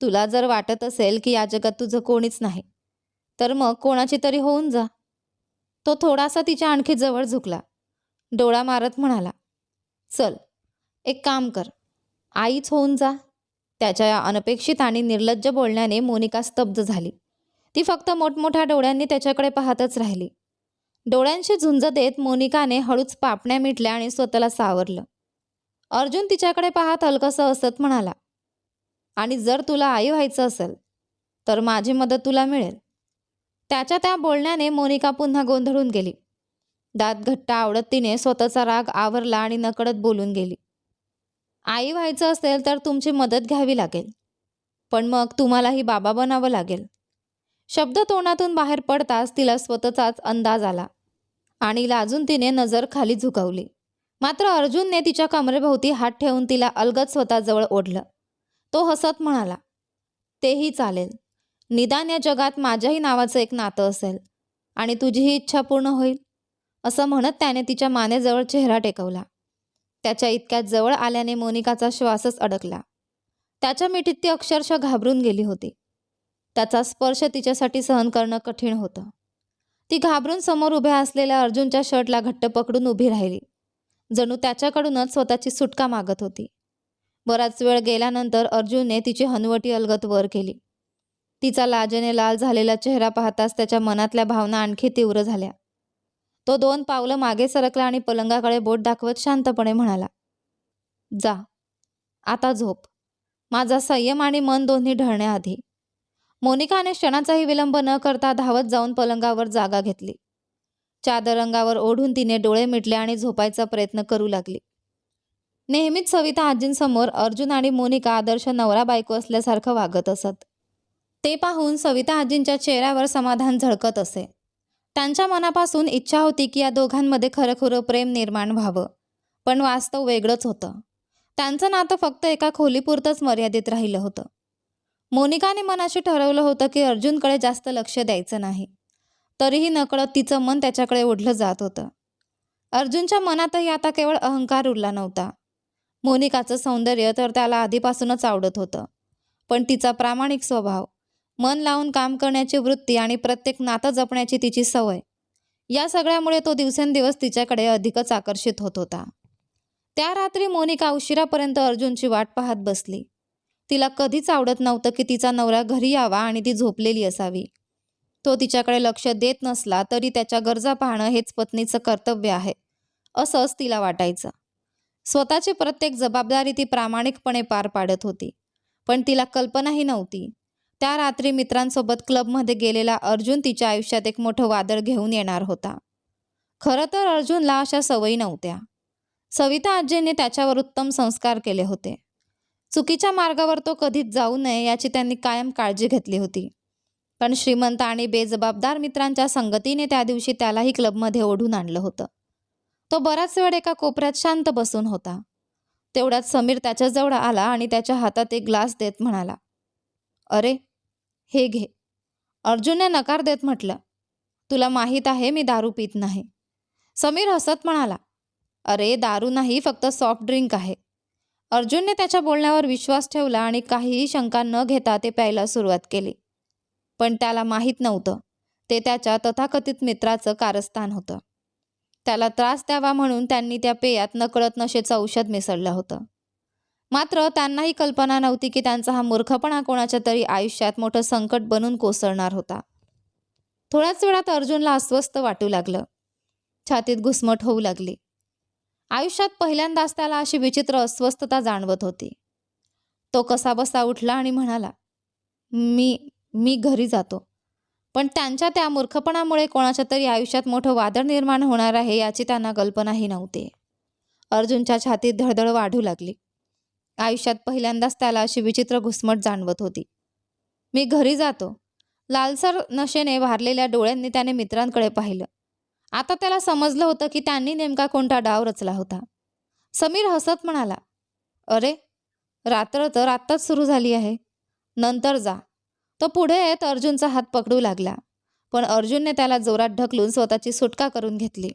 तुला जर वाटत असेल की या जगात तुझं कोणीच नाही, तर मग कोणाची तरी होऊन जा. तो थोडासा तिच्या आणखी जवळ झुकला. डोळा मारत म्हणाला, चल, एक काम कर, आईच होऊन जा. त्याच्या या अनपेक्षित आणि निर्लज्ज बोलण्याने मोनिका स्तब्ध झाली. ती फक्त मोठमोठ्या डोळ्यांनी त्याच्याकडे पाहतच राहिली. डोळ्यांशी झुंज देत मोनिकाने हळूच पापण्या मिटल्या आणि स्वतःला सावरलं. अर्जुन तिच्याकडे पाहत हलकंसं हसत म्हणाला, आणि जर तुला आई व्हायचं असेल तर माझी मदत तुला मिळेल. त्याच्या त्या बोलण्याने मोनिका पुन्हा गोंधळून गेली. दात घट्ट आवडत तिने स्वतःचा राग आवरला आणि नकळत बोलून गेली, आई व्हायचं असेल तर तुमची मदत घ्यावी लागेल, पण मग तुम्हालाही बाबा बनावं लागेल. शब्द तोंडातून बाहेर पडताच तिला स्वतःचाच अंदाज आला आणि लाजून तिने नजर खाली झुकवली. मात्र अर्जुनने तिच्या कमरेभोवती हात ठेवून तिला अलगद स्वतःजवळ ओढलं. तो हसत म्हणाला, तेही चालेल. निदान या जगात माझ्याही नावाचं एक नातं असेल आणि तुझीही इच्छा पूर्ण होईल. असं म्हणत त्याने तिच्या मानेजवळ चेहरा टेकवला. त्याच्या इतक्यात जवळ आल्याने मोनिकाचा श्वासच अडकला. त्याच्या मिठीत ती अक्षरशः घाबरून गेली होती. त्याचा स्पर्श तिच्यासाठी सहन करणं कठीण होतं. ती घाबरून समोर उभ्या असलेल्या अर्जुनच्या शर्टला घट्ट पकडून उभी राहिली, जणू त्याच्याकडूनच स्वतःची सुटका मागत होती. बराच वेळ गेल्यानंतर अर्जुनने तिची हनुवटी अलगद वर केली. तिचा लाजेने लाल झालेला चेहरा पाहताच त्याच्या मनातल्या भावना आणखी तीव्र झाल्या. तो 2 पावलं मागे सरकला आणि पलंगाकडे बोट दाखवत शांतपणे म्हणाला, जा, आता झोप, माझा संयम आणि मन दोन्ही ढळण्याआधी. मोनिकाने क्षणाचाही विलंब न करता धावत जाऊन पलंगावर जागा घेतली. चादर अंगावर ओढून तिने डोळे मिटले आणि झोपायचा प्रयत्न करू लागली. नेहमीच सविता आजींसमोर अर्जुन आणि मोनिका आदर्श नवरा बायको असल्यासारखं वागत असत. ते पाहून सविता आजींच्या चेहऱ्यावर समाधान झळकत असे. त्यांच्या मनापासून इच्छा होती की या दोघांमध्ये खरंखुरं प्रेम निर्माण व्हावं, पण वास्तव वेगळंच होतं. त्यांचं नातं फक्त एका खोलीपुरतंच मर्यादित राहिलं होतं. मोनिकाने मनाशी ठरवलं होतं की अर्जुनकडे जास्त लक्ष द्यायचं नाही. तरीही नकळत तिचं मन त्याच्याकडे ओढलं जात होतं. अर्जुनच्या मनातही आता केवळ अहंकार उरला नव्हता. मोनिकाचं सौंदर्य तर त्याला आधीपासूनच आवडत होतं, पण तिचा प्रामाणिक स्वभाव, मन लावून काम करण्याची वृत्ती आणि प्रत्येक नातं जपण्याची तिची सवय, या सगळ्यामुळे तो दिवसेंदिवस तिच्याकडे अधिकच आकर्षित होत होता. त्या रात्री मोनिका उशिरापर्यंत अर्जुनची वाट पाहत बसली. तिला कधीच आवडत नव्हतं की तिचा नवरा घरी यावा आणि ती झोपलेली असावी. तो तिच्याकडे लक्ष देत नसला तरी त्याच्या गरजा पाहणं हेच पत्नीचं कर्तव्य आहे, असंच तिला वाटायचं. स्वतःची प्रत्येक जबाबदारी ती प्रामाणिकपणे पार पाडत होती, पण तिला कल्पनाही नव्हती त्या रात्री मित्रांसोबत क्लबमध्ये गेलेला अर्जुन तिच्या आयुष्यात एक मोठं वादळ घेऊन येणार होता. खरं तर अर्जुनला अशा सवयी नव्हत्या. सविता आजींनी त्याच्यावर उत्तम संस्कार केले होते. चुकीच्या मार्गावर तो कधीच जाऊ नये याची त्यांनी कायम काळजी घेतली होती. पण श्रीमंत आणि बेजबाबदार मित्रांच्या संगतीने त्या दिवशी त्यालाही क्लबमध्ये ओढून आणलं होतं. तो बराच वेळ एका कोपऱ्यात शांत बसून होता. तेवढ्यात समीर त्याच्याजवळ आला आणि त्याच्या हातात एक ग्लास देत म्हणाला, अरे, हे घे. अर्जुनने नकार देत म्हटलं, तुला माहीत आहे मी दारू पित नाही. समीर हसत म्हणाला, अरे, दारू नाही, फक्त सॉफ्ट ड्रिंक आहे. अर्जुनने त्याच्या बोलण्यावर विश्वास ठेवला आणि काहीही शंका न घेता ते प्यायला सुरुवात केली. पण त्याला माहीत नव्हतं ते त्याच्या तथाकथित मित्राचं कारस्थान होतं. त्याला त्रास द्यावा म्हणून त्यांनी त्या पेयात नकळत नशेचं औषध मिसळलं होतं. मात्र त्यांनाही कल्पना नव्हती की त्यांचा हा मूर्खपणा कोणाच्या तरी आयुष्यात मोठं संकट बनून कोसळणार होता. थोड्याच वेळात अर्जुनला अस्वस्थ वाटू लागलं. छातीत घुसमट होऊ लागली. आयुष्यात पहिल्यांदाच त्याला अशी विचित्र अस्वस्थता जाणवत होती. तो कसाबसा उठला आणि म्हणाला, मी घरी जातो. पण त्यांच्या त्या मूर्खपणामुळे कोणाच्या तरी आयुष्यात मोठं वादळ निर्माण होणार आहे याची त्यांना कल्पनाही नव्हती. अर्जुनच्या छातीत धडधड वाढू लागली. आयुष्यात पहिल्यांदाच त्याला अशी विचित्र घुसमट जाणवत होती. मी घरी जातो. लालसर नशेने भारलेल्या डोळ्यांनी त्याने मित्रांकडे पाहिलं. आता त्याला समजलं होतं की त्यांनी नेमका कोणता डाव रचला होता. समीर हसत म्हणाला, अरे, रात्र तर आत्ताच सुरू झाली आहे, नंतर जा. तो पुढे येत अर्जुनचा हात पकडू लागला, पण अर्जुनने त्याला जोरात ढकलून स्वतःची सुटका करून घेतली.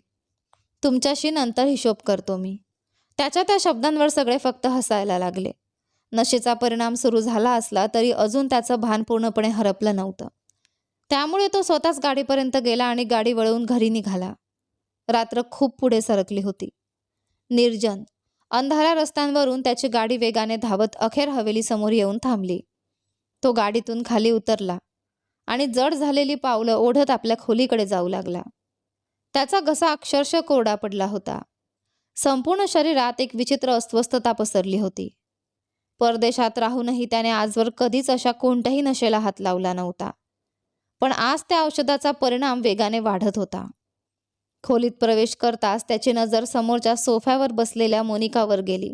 तुमच्याशी नंतर हिशोब करतो मी. त्याच्या त्या शब्दांवर सगळे फक्त हसायला लागले. नशेचा परिणाम सुरू झाला असला तरी अजून त्याचं भान पूर्णपणे हरपलं नव्हतं. त्यामुळे तो स्वतःच गाडीपर्यंत गेला आणि गाडी वळवून घरी निघाला. रात्र खूप पुढे सरकली होती. निर्जन, अंधाऱ्या रस्त्यांवरून त्याची गाडी वेगाने धावत अखेर हवेलीसमोर येऊन थांबली. तो गाडीतून खाली उतरला आणि जड झालेली पावलं ओढत आपल्या खोलीकडे जाऊ लागला. त्याचा घसा अक्षरशः कोरडा पडला होता. संपूर्ण शरीरात एक विचित्र अस्वस्थता पसरली होती. परदेशात राहूनही त्याने आजवर कधीच अशा कोणत्याही नशेला हात लावला नव्हता. पण आज त्या औषधाचा परिणाम वेगाने वाढत होता. खोलीत प्रवेश करताच त्याची नजर समोरच्या सोफ्यावर बसलेल्या मोनिकावर गेली.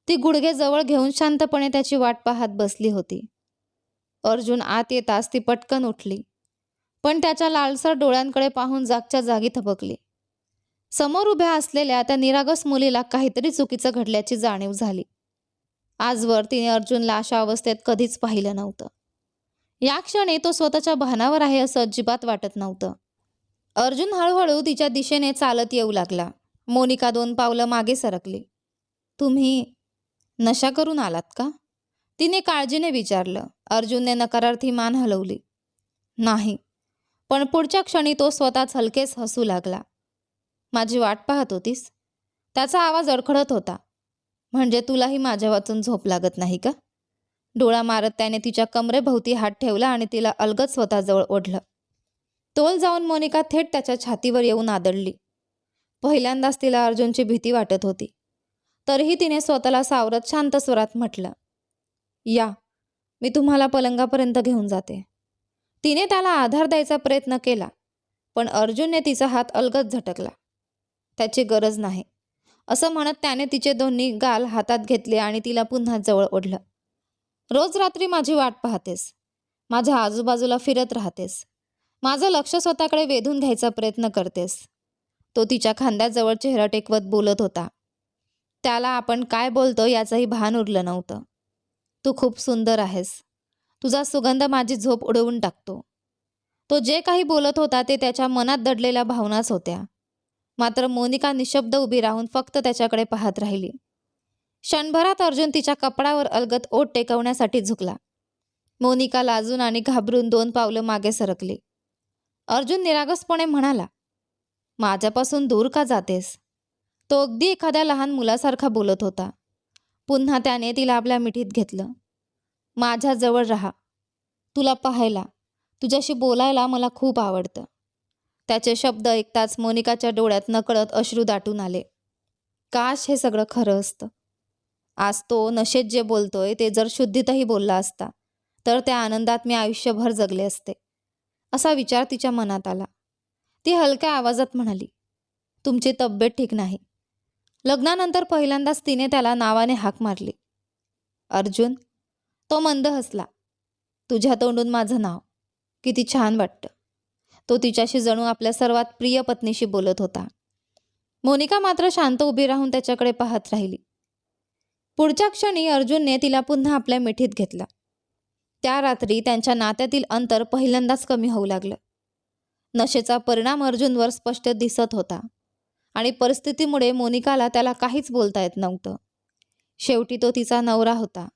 ती गुडघे जवळ घेऊन शांतपणे त्याची वाट पाहत बसली होती. अर्जुन आत येताच ती पटकन उठली, पण त्याच्या लालसर डोळ्यांकडे पाहून जागच्या जागी थबकली. समोर उभ्या असलेल्या त्या निरागस मुलीला काहीतरी चुकीचं घडल्याची जाणीव झाली. आजवर तिने अर्जुनला अशा अवस्थेत कधीच पाहिलं नव्हतं. या क्षणी तो स्वतःच्या भानावर आहे असं अजिबात वाटत नव्हतं. अर्जुन हळूहळू तिच्या दिशेने चालत येऊ लागला. मोनिका 2 पावलं मागे सरकली. तुम्ही नशा करून आलात का? तिने काळजीने विचारलं. अर्जुनने नकारार्थी मान हलवली. नाही. पण पुढच्या क्षणी तो स्वतःच हलकेच हसू लागला. माझी वाट पाहत होतीस? त्याचा आवाज अडखडत होता. म्हणजे तुलाही माझ्या वाचून झोप लागत नाही का? डोळा मारत त्याने तिच्या कमरेभोवती हात ठेवला आणि तिला अलगद स्वतःजवळ ओढलं. तोल जाऊन मोनिका थेट त्याच्या छातीवर येऊन आदळली. पहिल्यांदाच तिला अर्जुनची भीती वाटत होती. तरीही तिने स्वतःला सावरत शांत स्वरात म्हटलं, या, मी तुम्हाला पलंगापर्यंत घेऊन जाते. तिने त्याला आधार द्यायचा प्रयत्न केला, पण अर्जुनने तिचा हात अलगद झटकला. त्याची गरज नाही, असं म्हणत त्याने तिचे दोन्ही गाल हातात घेतले आणि तिला पुन्हा जवळ ओढलं. रोज रात्री माझी वाट पाहतेस, माझ्या आजूबाजूला फिरत राहतेस, माझं लक्ष स्वतःकडे वेधून घ्यायचा प्रयत्न करतेस. तो तिच्या खांद्याजवळ चेहरा टेकवत बोलत होता. त्याला आपण काय बोलतो याचंही भान उरलं नव्हतं. तू खूप सुंदर आहेस. तुझा सुगंध माझी झोप उडवून टाकतो. तो जे काही बोलत होता ते त्याच्या मनात दडलेल्या भावनाच होत्या. मात्र मोनिका निशब्द उभी राहून फक्त त्याच्याकडे पाहत राहिली. क्षणभरात अर्जुन तिच्या कपडावर अलगद ओठ टेकवण्यासाठी झुकला. मोनिका लाजून आणि घाबरून 2 पावलं मागे सरकली. अर्जुन निरागसपणे म्हणाला, माझ्यापासून दूर का जातेस? तो अगदी एखाद्या लहान मुलासारखा बोलत होता. पुन्हा त्याने तिला आपल्या मिठीत घेतलं. माझ्याजवळ राहा. तुला पाहायला, तुझ्याशी बोलायला मला खूप आवडतं. त्याचे शब्द ऐकताच मोनिकाच्या डोळ्यात नकळत अश्रू दाटून आले. काश हे सगळं खरं असतं. आज तो नशेत जे बोलतोय ते जर शुद्धीतही बोलला असता तर त्या आनंदात मी आयुष्यभर जगले असते, असा विचार तिच्या मनात आला. ती हलक्या आवाजात म्हणाली, तुमची तब्येत ठीक नाही. लग्नानंतर पहिल्यांदाच तिने त्याला नावाने हाक मारली. अर्जुन. तो मंद हसला. तुझ्या तोंडून माझं नाव किती छान वाटतं. तो तिच्याशी जणू आपल्या सर्वात प्रिय पत्नीशी बोलत होता. मोनिका मात्र शांत उभी राहून त्याच्याकडे पाहत राहिली. पुढच्या क्षणी अर्जुनने तिला पुन्हा आपल्या मिठीत घेतला. त्या रात्री त्यांच्या नात्यातील अंतर पहिल्यांदाच कमी होऊ लागलं. नशेचा परिणाम अर्जुनवर स्पष्ट दिसत होता आणि परिस्थितीमुळे मोनिकाला त्याला काहीच बोलता येत नव्हतं. शेवटी तो तिचा नवरा होता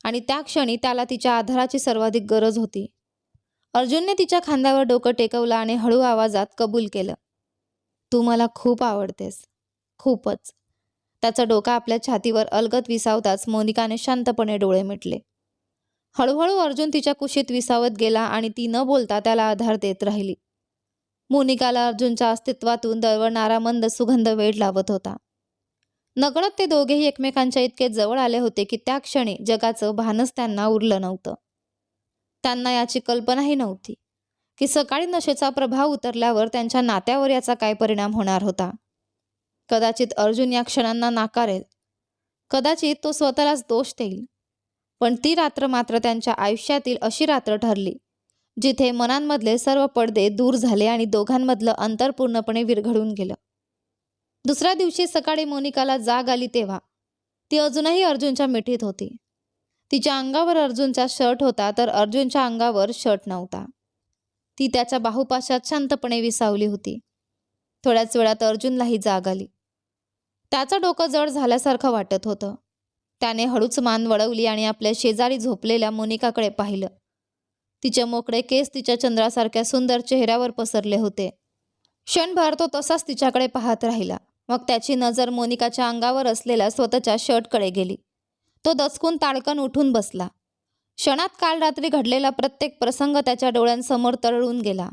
आणि त्या क्षणी त्याला तिच्या आधाराची सर्वाधिक गरज होती. अर्जुनने तिच्या खांद्यावर डोकं टेकवलं आणि हळू आवाजात कबूल केलं, तू मला खूप आवडतेस, खूपच. त्याचं डोकं आपल्या छातीवर अलगद विसावताच मोनिकाने शांतपणे डोळे मिटले. हळूहळू अर्जुन तिच्या कुशीत विसावत गेला आणि ती न बोलता त्याला आधार देत राहिली. मोनिकाला अर्जुनच्या अस्तित्वातून दळवळणारा मंद सुगंध वेड लावत होता. नकळत ते दोघेही एकमेकांच्या इतके जवळ आले होते की त्या क्षणी जगाचं भानच त्यांना उरलं नव्हतं. त्यांना याची कल्पनाही नव्हती की सकाळी नशेचा प्रभाव उतरल्यावर त्यांच्या नात्यावर याचा काय परिणाम होणार होता. कदाचित अर्जुन या क्षणांना नाकारेल, कदाचित तो स्वतःलाच दोष देईल, पण ती रात्र मात्र त्यांच्या आयुष्यातील अशी रात्र ठरली जिथे मनांमधले सर्व पडदे दूर झाले आणि दोघांमधलं अंतर पूर्णपणे विरघळून गेलं. दुसऱ्या दिवशी सकाळी मोनिकाला जाग आली तेव्हा ती अजूनही अर्जुनच्या मिठीत होती. तिच्या अंगावर अर्जुनचा शर्ट होता तर अर्जुनच्या अंगावर शर्ट नव्हता. ती त्याच्या बाहुपाशात शांतपणे विसावली होती. थोड्याच वेळात अर्जुनलाही जाग आली. त्याचं डोकं जड झाल्यासारखं वाटत होतं. त्याने हळूच मान वळवली आणि आपल्या शेजारी झोपलेल्या मोनिकाकडे पाहिलं. तिचे मोकळे केस तिच्या चंद्रासारख्या सुंदर चेहऱ्यावर पसरले होते. क्षणभर तो तसाच तिच्याकडे पाहत राहिला. मग त्याची नजर मोनिकाच्या अंगावर असलेल्या स्वतःच्या शर्टकडे गेली. तो दचकून ताडकन उठून बसला. क्षणात काल रात्री घडलेला प्रत्येक प्रसंग त्याच्या डोळ्यांसमोर तरळून गेला.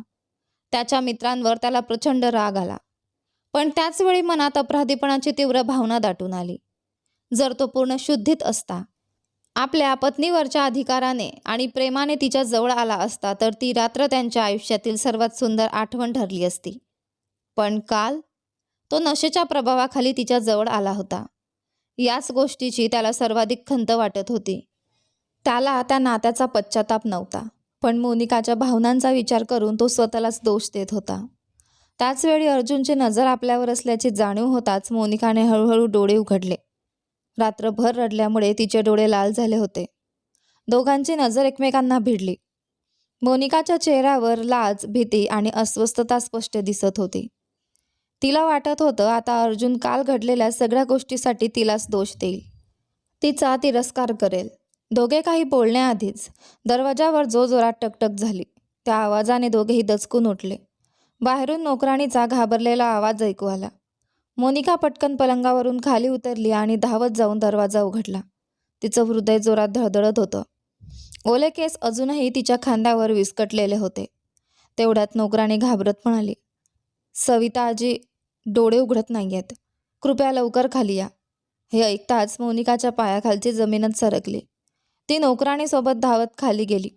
त्याच्या मित्रांवर त्याला प्रचंड राग आला, पण त्याचवेळी मनात अपराधीपणाची तीव्र भावना दाटून आली. जर तो पूर्ण शुद्धीत असता, आपल्या पत्नीवरच्या अधिकाराने आणि प्रेमाने तिच्या जवळ आला असता, तर ती रात्र त्यांच्या आयुष्यातील सर्वात सुंदर आठवण ठरली असती. पण काल तो नशेच्या प्रभावाखाली तिच्या जवळ आला होता. याच गोष्टीची त्याला सर्वाधिक खंत वाटत होती. त्याला त्या नात्याचा पश्चाताप नव्हता, पण मोनिकाच्या भावनांचा विचार करून तो स्वतःलाच दोष देत होता. त्याचवेळी अर्जुनची नजर आपल्यावर असल्याची जाणीव होताच मोनिकाने हळूहळू डोळे उघडले. रात्रभर रडल्यामुळे तिचे डोळे लाल झाले होते. दोघांची नजर एकमेकांना भिडली. मोनिकाच्या चेहऱ्यावर लाज, भीती आणि अस्वस्थता स्पष्ट दिसत होती. तिला वाटत होतं आता अर्जुन काल घडलेल्या सगळ्या गोष्टीसाठी तिलाच दोष देईल, तिचा तिरस्कार करेल. दोघे काही बोलण्याआधीच दरवाजावर जोरजोरात टकटक झाली. त्या आवाजाने दोघेही दचकून उठले. बाहेरून नोकराणीचा घाबरलेला आवाज ऐकू आला. मोनिका पटकन पलंगावरून खाली उतरली आणि धावत जाऊन दरवाजा उघडला. तिचं हृदय जोरात धडधडत होतं. ओले केस अजूनही तिच्या खांद्यावर विस्कटलेले होते. तेवढ्यात नोकराणी घाबरत म्हणाली, सविता आजी डोळे उघडत नाहीयेत, कृपया लवकर खाली या. हे ऐकताच मोनिकाच्या पायाखालची जमीनच सरकली. ती नोकराणीसोबत धावत खाली गेली.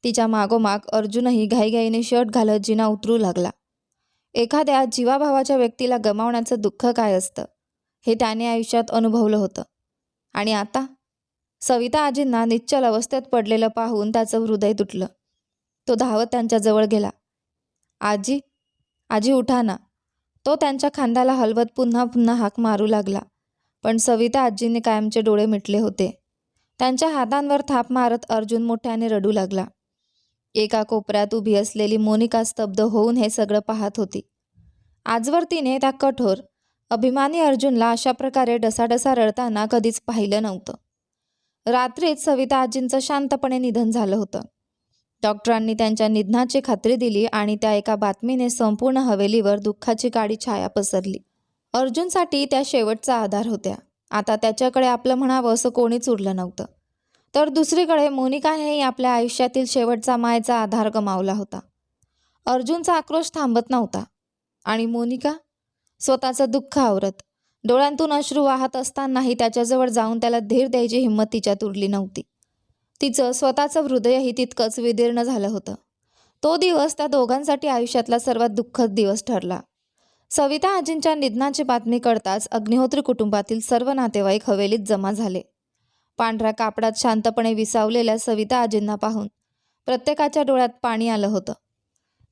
तिच्या मागोमाग अर्जुनही घाईघाईने शर्ट घालत जिना उतरू लागला. एखाद्या जीवाभावाच्या व्यक्तीला गमावण्याचं दुःख काय असतं हे त्याने आयुष्यात अनुभवलं होतं. आणि आता सविता आजींना निश्चल अवस्थेत पडलेलं पाहून त्याचं हृदय तुटलं. तो धावत त्यांच्याजवळ गेला. आजी, आजी उठा ना. तो त्यांच्या खांद्याला हलवत पुन्हा पुन्हा हाक मारू लागला, पण सविता आजींनी कायमचे डोळे मिटले होते. त्यांच्या हातांवर थाप मारत अर्जुन मोठ्याने रडू लागला. एका कोपऱ्यात उभी असलेली मोनिका स्तब्ध होऊन हे सगळं पाहत होती. आजवर तिने त्या कठोर, अभिमानी अर्जुनला अशा प्रकारे डसाडसा रडताना कधीच पाहिलं नव्हतं. रात्रीच सविता आजींचं शांतपणे निधन झालं होतं. डॉक्टरांनी त्यांच्या निधनाची खात्री दिली आणि त्या एका बातमीने संपूर्ण हवेलीवर दुःखाची काळी छाया पसरली. अर्जुनसाठी त्या शेवटचा आधार होत्या. आता त्याच्याकडे आपलं म्हणावं असं कोणीच उरलं नव्हतं. तर दुसरीकडे मोनिकानेही आपल्या आयुष्यातील शेवटचा मायेचा आधार गमावला होता. अर्जुनचा आक्रोश थांबत नव्हता आणि मोनिका स्वतःचं दुःख आवरत, डोळ्यांतून अश्रू वाहत असतानाही त्याच्याजवळ जाऊन त्याला धीर द्यायची हिंमत तिच्यात उरली नव्हती. तिचं स्वतःचं हृदयही तितकंच विदीर्ण झालं होतं. तो दिवस त्या दोघांसाठी आयुष्यातला सर्वात दुःखद दिवस ठरला. सविता आजींच्या निधनाची बातमी कळताच अग्निहोत्री कुटुंबातील सर्व नातेवाईक हवेलीत जमा झाले. पांढऱ्या कापडात शांतपणे विसावलेल्या सविता आजींना पाहून प्रत्येकाच्या डोळ्यात पाणी आलं होतं.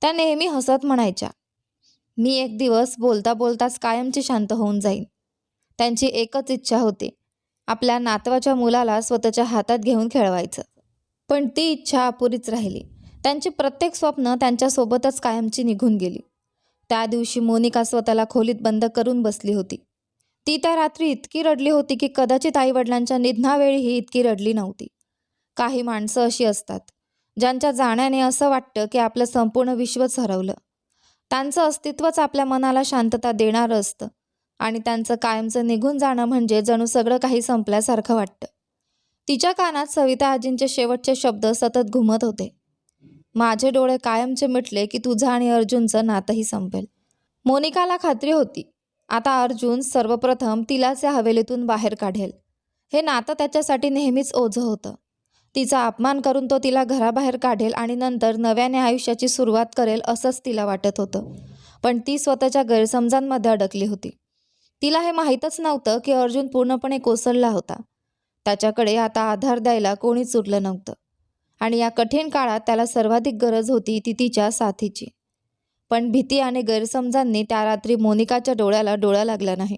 त्या नेहमी हसत म्हणायच्या, मी एक दिवस बोलता बोलताच कायमची शांत होऊन जाईन. त्यांची एकच इच्छा होती, आपल्या नातवाच्या मुलाला स्वतःच्या हातात घेऊन खेळवायचं. पण ती इच्छा अपुरीच राहिली. त्यांची प्रत्येक स्वप्न त्यांच्यासोबतच कायमची निघून गेली. त्या दिवशी मोनिका स्वतःला खोलीत बंद करून बसली होती. ती त्या रात्री इतकी रडली होती की कदाचित आईवडिलांच्या निधनावेळीही इतकी रडली नव्हती. काही माणसं अशी असतात, ज्यांच्या जाण्याने असं वाटतं की आपलं संपूर्ण विश्वच हरवलं. त्यांचं अस्तित्वच आपल्या मनाला शांतता देणारं असतं आणि त्यांचं कायमचं निघून जाणं म्हणजे जणू सगळं काही संपल्यासारखं वाटतं. तिच्या कानात सविता आजींचे शेवटचे शब्द सतत घुमत होते, माझे डोळे कायमचे मिटले की तुझं आणि अर्जुनचं नातंही संपेल. मोनिकाला खात्री होती, आता अर्जुन सर्वप्रथम तिलाच या हवेलीतून बाहेर काढेल. हे नातं त्याच्यासाठी नेहमीच ओझं होतं. तिचा अपमान करून तो तिला घराबाहेर काढेल आणि नंतर नव्याने आयुष्याची सुरुवात करेल असंच तिला वाटत होतं. पण ती स्वतःच्या गैरसमजांमध्ये अडकली होती. तिला हे माहीतच नव्हतं की अर्जुन पूर्णपणे कोसळला होता. त्याच्याकडे आता आधार द्यायला कोणीच उरलं नव्हतं आणि या कठीण काळात त्याला सर्वाधिक गरज होती ती तिच्या साथीची. पण भीती आणि गैरसमजांनी त्या रात्री मोनिकाच्या डोळ्याला डोळा लागला नाही.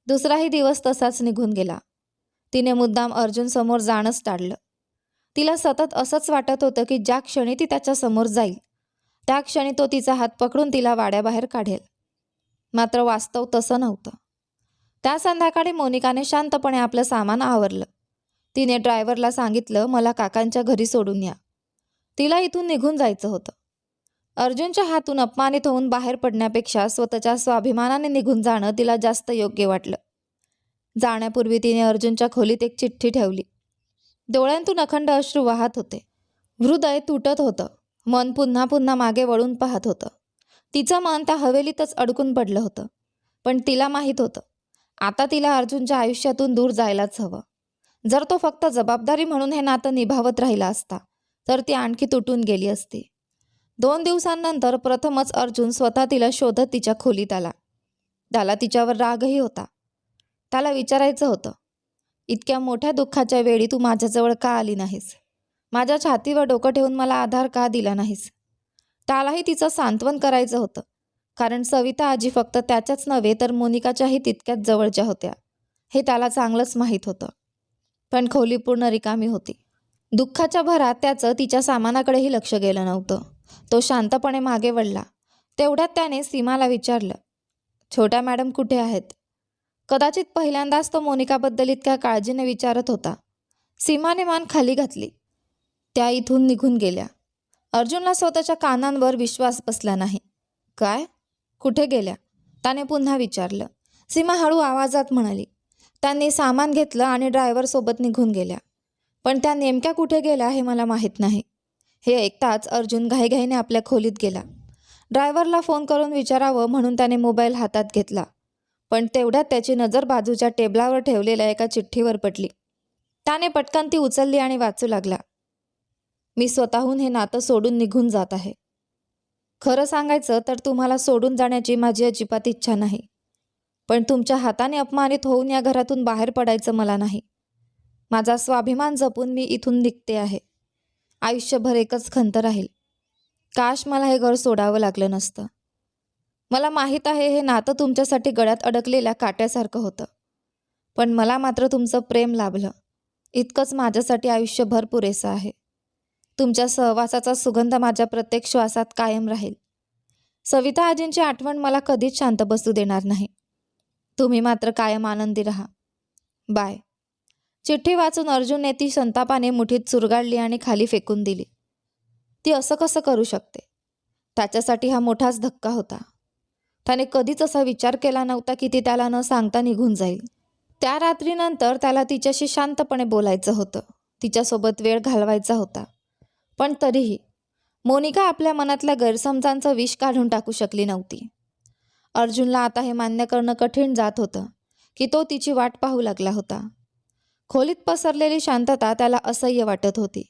दुसराही दिवस तसाच निघून गेला. तिने मुद्दाम अर्जुन समोर जाणंच टाळलं. तिला सतत असंच वाटत होतं की ज्या क्षणी ती त्याच्या समोर जाईल त्या क्षणी तो तिचा हात पकडून तिला वाड्याबाहेर काढेल. मात्र वास्तव तसं नव्हतं. त्या संध्याकाळी मोनिकाने शांतपणे आपलं सामान आवरलं. तिने ड्रायव्हरला सांगितलं, मला काकांच्या घरी सोडून या. तिला इथून निघून जायचं होतं. अर्जुनच्या हातून अपमानित होऊन बाहेर पडण्यापेक्षा स्वतःच्या स्वाभिमानाने निघून जाणं तिला जास्त योग्य वाटलं. जाण्यापूर्वी तिने अर्जुनच्या खोलीत एक चिठ्ठी ठेवली. डोळ्यांतून अखंड अश्रू वाहत होते. हृदय तुटत होतं. मन पुन्हा पुन्हा मागे वळून पाहत होतं. तिचं मन त्या हवेलीतच अडकून पडलं होतं. पण तिला माहीत होतं, आता तिला अर्जुनच्या आयुष्यातून दूर जायलाच हवं. जर तो फक्त जबाबदारी म्हणून हे नातं निभावत राहिला असता तर ती आणखी तुटून गेली असती. 2 दिवसांनंतर प्रथमच अर्जुन स्वतः तिला शोधत तिच्या खोलीत आला. त्याला तिच्यावर रागही होता. त्याला विचारायचं होतं, इतक्या मोठ्या दुःखाच्या वेळी तू माझ्याजवळ का आली नाहीस? माझ्या छातीवर डोकं ठेवून मला आधार का दिला नाहीस? त्यालाही तिचं सांत्वन करायचं होतं, कारण सविता आजी फक्त त्याच्याच नव्हे तर मोनिकाच्याही तितक्याच जवळच्या होत्या हे त्याला चांगलंच माहीत होतं. पण खोली पूर्ण रिकामी होती. दुःखाच्या भरात त्याचं तिच्या सामानाकडेही लक्ष गेलं नव्हतं. तो शांतपणे मागे वळला. तेवढ्यात त्याने सीमाला विचारलं, छोट्या मॅडम कुठे आहेत? कदाचित पहिल्यांदाच तो मोनिकाबद्दल इतक्या काळजीने विचारत होता. सीमाने मान खाली घातली. त्या इथून निघून गेल्या. अर्जुनला स्वतःच्या कानांवर विश्वास बसला नाही. काय? कुठे गेल्या? त्याने पुन्हा विचारलं. सीमा हळू आवाजात म्हणाली, त्यांनी सामान घेतलं आणि ड्रायव्हरसोबत निघून गेल्या. पण त्या नेमक्या कुठे गेल्या हे मला माहीत नाही. हे ऐकताच अर्जुन घाईघाईने आपल्या खोलीत गेला. ड्रायव्हरला फोन करून विचारावं म्हणून त्याने मोबाईल हातात घेतला. पण तेवढ्यात त्याची नजर बाजूच्या टेबलावर ठेवलेल्या एका चिठ्ठीवर पडली. त्याने पटकन ती उचलली आणि वाचू लागला. मी स्वतःहून हे नातं सोडून निघून जात आहे. खरं सांगायचं तर तुम्हाला सोडून जाण्याची माझी अजिबात इच्छा नाही. पण तुमच्या हाताने अपमानित होऊन या घरातून बाहेर पडायचं मला नाही. माझा स्वाभिमान जपून मी इथून निघते आहे. आयुष्यभर एकच खंत राहील, काश मला हे घर सोडावं लागलं नसतं. मला माहीत आहे हे नातं तुमच्यासाठी गळ्यात अडकलेल्या काट्यासारखं होतं. पण मला मात्र तुमचं प्रेम लाभलं. इतकंच माझ्यासाठी आयुष्यभर पुरेसं आहे. तुमच्या सहवासाचा सुगंध माझ्या प्रत्येक श्वासात कायम राहील. सविता आजींची आठवण मला कधीच शांत बसू देणार नाही. तुम्ही मात्र कायम आनंदी राहा. बाय. चिठ्ठी वाचून अर्जुनने ती संतापाने मुठीत चुरगाळली आणि खाली फेकून दिली. ती असं कसं करू शकते? त्याच्यासाठी हा मोठाच धक्का होता. त्याने कधीच असा विचार केला नव्हता की ती त्याला न सांगता निघून जाईल. त्या रात्रीनंतर त्याला तिच्याशी शांतपणे बोलायचं होतं. तिच्यासोबत वेळ घालवायचा होता. पण तरीही मोनिका आपल्या मनातल्या गैरसमजांचं विष काढून टाकू शकली नव्हती. अर्जुनला आता हे मान्य करणं कठीण जात होतं की तो तिची वाट पाहू लागला होता. खोलीत पसरलेली शांतता त्याला असह्य वाटत होती.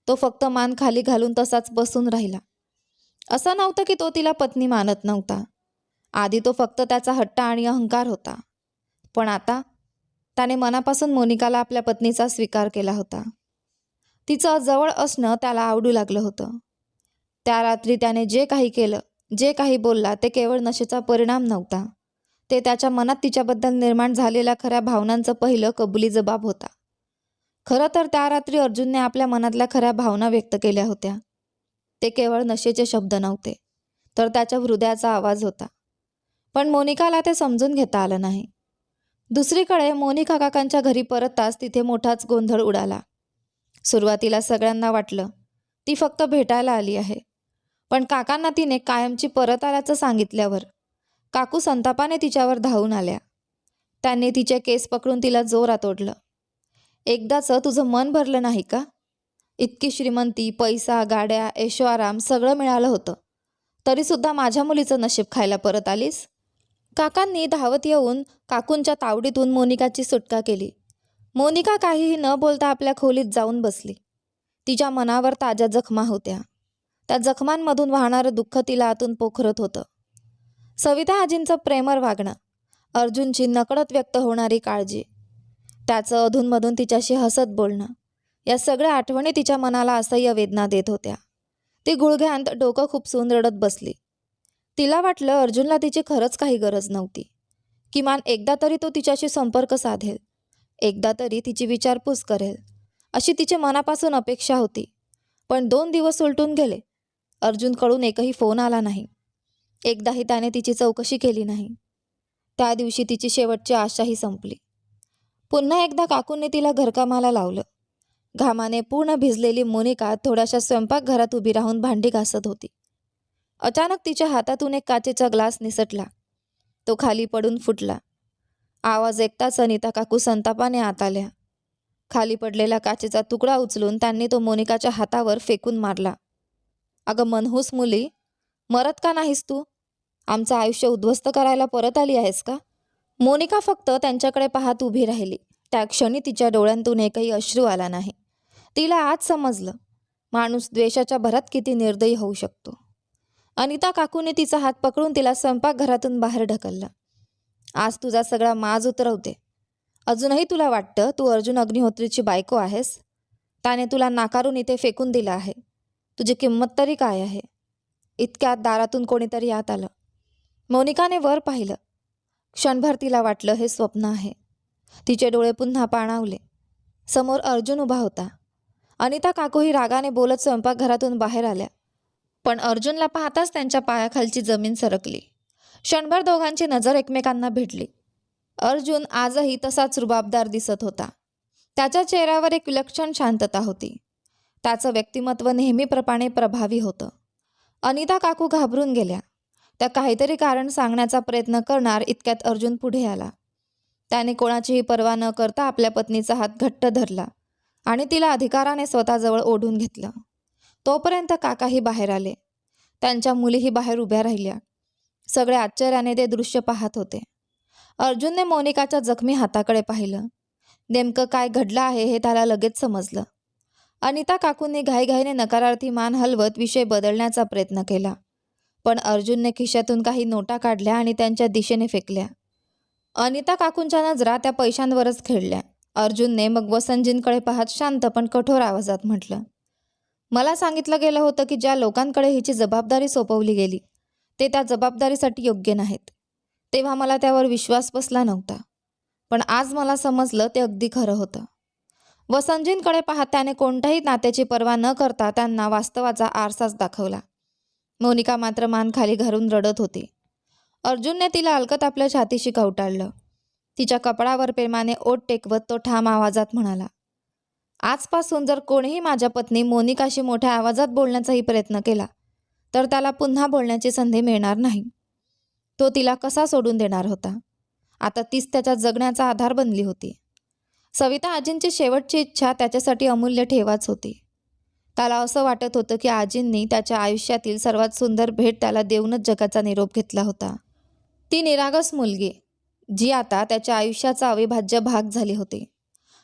तो फक्त मान खाली घालून तसाच बसून राहिला. असं नव्हतं की तो तिला पत्नी मानत नव्हता. आधी तो फक्त त्याचा हट्ट आणि अहंकार होता. पण आता त्याने मनापासून मोनिकाला आपल्या पत्नीचा स्वीकार केला होता. तिचं जवळ असणं त्याला आवडू लागलं होतं. त्या रात्री त्याने जे काही केलं, जे काही बोलला ते केवळ नशेचा परिणाम नव्हता. ते त्याच्या मनात तिच्याबद्दल निर्माण झालेल्या खऱ्या भावनांचं पहिलं कबुली जबाब होता. खरं तर त्या रात्री अर्जुनने आपल्या मनातल्या खऱ्या भावना व्यक्त केल्या होत्या. ते केवळ नशेचे शब्द नव्हते, तर त्याच्या हृदयाचा आवाज होता. पण मोनिकाला ते समजून घेता आलं नाही. दुसरीकडे मोनिका काकांच्या घरी परतताच तिथे मोठाच गोंधळ उडाला. सुरुवातीला सगळ्यांना वाटलं ती फक्त भेटायला आली आहे. पण काकांना तिने कायमची परत आल्याचं सांगितल्यावर काकू संतापाने तिच्यावर धावून आल्या. त्यांनी तिचे केस पकडून तिला जोरात ओढलं. एकदाचं तुझं मन भरलं नाही का? इतकी श्रीमंती, पैसा, गाड्या, ऐशोआराम सगळं मिळालं होतं, तरीसुद्धा माझ्या मुलीचं नशीब खायला परत आलीस? काकांनी धावत येऊन काकूंच्या तावडीतून मोनिकाची सुटका केली. मोनिका काहीही न बोलता आपल्या खोलीत जाऊन बसली. तिच्या मनावर ताज्या जखमा होत्या. त्या जखमांमधून वाहणारं दुःख तिला आतून पोखरत होतं. सविता आजींचं प्रेमळ वागणं, अर्जुनची नकळत व्यक्त होणारी काळजी, त्याचं अधूनमधून तिच्याशी हसत बोलणं, या सगळ्या आठवणी तिच्या मनाला असह्य वेदना देत होत्या. ती गुडघ्यांत डोकं खुपसून रडत बसली. तिला वाटलं अर्जुनला तिची खरंच काही गरज नव्हती. किमान एकदा तरी तो तिच्याशी संपर्क साधेल, एकदा तरी तिची विचारपूस करेल, अशी तिची मनापासून अपेक्षा होती. पण 2 दिवस उलटून गेले. अर्जुनकडून एकही फोन आला नाही. एकदाही त्याने तिची चौकशी केली नाही. त्या दिवशी तिची शेवटची आशाही संपली. पुन्हा एकदा काकूंनी तिला घरकामाला लावलं. घामाने पूर्ण भिजलेली मोनिका थोड्याशा स्वयंपाकघरात उभी राहून भांडी घासत होती. अचानक तिच्या हातातून एक काचेचा ग्लास निसटला. तो खाली पडून फुटला. आवाज ऐकताच अनिता काकू संतापाने आत आल्या. खाली पडलेला काचेचा तुकडा उचलून त्यांनी तो मोनिकाच्या हातावर फेकून मारला. अगं मनहूस मुली, मरत का नाहीस तू? आमचं आयुष्य उद्ध्वस्त करायला परत आली आहेस का? मोनिका फक्त त्यांच्याकडे पाहत उभी राहिली. त्या क्षणी तिच्या डोळ्यांतून एकही अश्रू आला नाही. तिला आज समजलं, माणूस द्वेषाच्या भरात किती निर्दयी होऊ शकतो. अनिता काकूने तिचा हात पकडून तिला स्वयंपाकघरातून बाहेर ढकललं. आज तुझा सगळा माज उतरवते. अजूनही तुला वाटतं तू अर्जुन अग्निहोत्रीची बायको आहेस? त्याने तुला नाकारून इथे फेकून दिलं आहे. तुझी किंमत तरी काय आहे? इतक्यात दारातून कोणीतरी आत आलं. मोनिकाने वर पाहिलं. क्षणभर तिला वाटलं हे स्वप्न आहे. तिचे डोळे पुन्हा पाणावले. समोर अर्जुन उभा होता. अनिता काकूही रागाने बोलत स्वयंपाकघरातून बाहेर आल्या. पण अर्जुनला पाहताच त्यांच्या पायाखालची जमीन सरकली. क्षणभर दोघांची नजर एकमेकांना भेटली. अर्जुन आजही तसाच रुबाबदार दिसत होता. त्याच्या चेहऱ्यावर एक विलक्षण शांतता होती. त्याचं व्यक्तिमत्व नेहमीप्रमाणे प्रभावी होतं. अनिता काकू घाबरून गेल्या. त्या काहीतरी कारण सांगण्याचा प्रयत्न करणार इतक्यात अर्जुन पुढे आला. त्याने कोणाचीही पर्वा न करता आपल्या पत्नीचा हात घट्ट धरला आणि तिला अधिकाराने स्वतःजवळ ओढून घेतलं. तोपर्यंत काकाही बाहेर आले. त्यांच्या मुलीही बाहेर उभ्या राहिल्या. सगळे आश्चर्याने ते दृश्य पाहत होते. अर्जुनने मोनिकाच्या जखमी हाताकडे पाहिलं. नेमकं काय घडलं आहे हे त्याला लगेच समजलं. अनिता काकूंनी घाईघाईने नकारार्थी मान हलवत विषय बदलण्याचा प्रयत्न केला. पण अर्जुनने खिशातून काही नोटा काढल्या आणि त्यांच्या दिशेने फेकल्या. अनिता काकूंच्या नजरा त्या पैशांवरच खेळल्या. अर्जुनने मग वसंतजींकडे पाहत शांत पण कठोर आवाजात म्हटलं, मला सांगितलं गेलं होतं की ज्या लोकांकडे हिची जबाबदारी सोपवली गेली ते त्या जबाबदारीसाठी योग्य नाहीत. तेव्हा मला त्यावर विश्वास बसला नव्हता. पण आज मला समजलं ते अगदी खरं होतं. वसंतजींकडे पाहत त्याने कोणत्याही नात्याची पर्वा न करता त्यांना वास्तवाचा आरसाच दाखवला. मोनिका मात्र मान खाली घालून रडत होती. अर्जुनने तिला अलगद आपल्या छातीशी कवटाळलं. तिच्या कपडावर प्रेमाने ओठ टेकवत तो ठाम आवाजात म्हणाला, आजपासून जर कोणीही माझ्या पत्नी मोनिकाशी मोठ्या आवाजात बोलण्याचाही प्रयत्न केला तर त्याला पुन्हा बोलण्याची संधी मिळणार नाही. तो तिला कसा सोडून देणार होता? आता तीच त्याच्या जगण्याचा आधार बनली होती. सविता आजींची शेवटची इच्छा त्याच्यासाठी अमूल्य ठेवाच होती. त्याला असं वाटत होतं की आजींनी त्याच्या आयुष्यातील सर्वात सुंदर भेट त्याला देऊनच जगाचा निरोप घेतला होता. ती निरागस मुलगी जी आता त्याच्या आयुष्याचा अविभाज्य भाग झाली होती.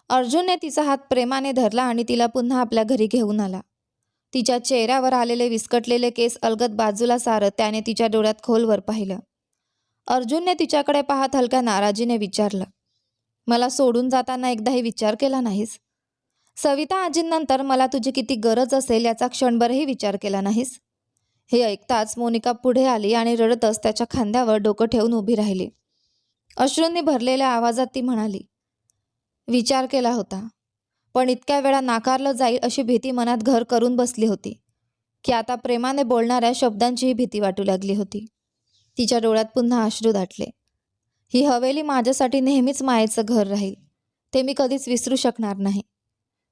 अर्जुनने तिचा हात प्रेमाने धरला आणि तिला पुन्हा आपल्या घरी घेऊन आला. तिच्या चेहऱ्यावर आलेले विस्कटलेले केस अलगद बाजूला सारत त्याने तिच्या डोळ्यात खोलवर पाहिलं. अर्जुनने तिच्याकडे पाहत हलक्या नाराजीने विचारलं, मला सोडून जाताना एकदाही विचार केला नाहीस? सविता आजींनंतर मला तुझी किती गरज असेल याचा क्षणभरही विचार केला नाहीस? हे ऐकताच मोनिका पुढे आली आणि रडतच त्याच्या खांद्यावर डोकं ठेवून उभी राहिली. अश्रूंनी भरलेल्या आवाजात ती म्हणाली, विचार केला होता, पण इतक्या वेळा नाकारलं जाईल अशी भीती मनात घर करून बसली होती की आता प्रेमाने बोलणाऱ्या शब्दांचीही भीती वाटू लागली होती. तिच्या डोळ्यात पुन्हा अश्रू दाटले. ही हवेली माझ्यासाठी नेहमीच मायेचं घर राहील. ते मी कधीच विसरू शकणार नाही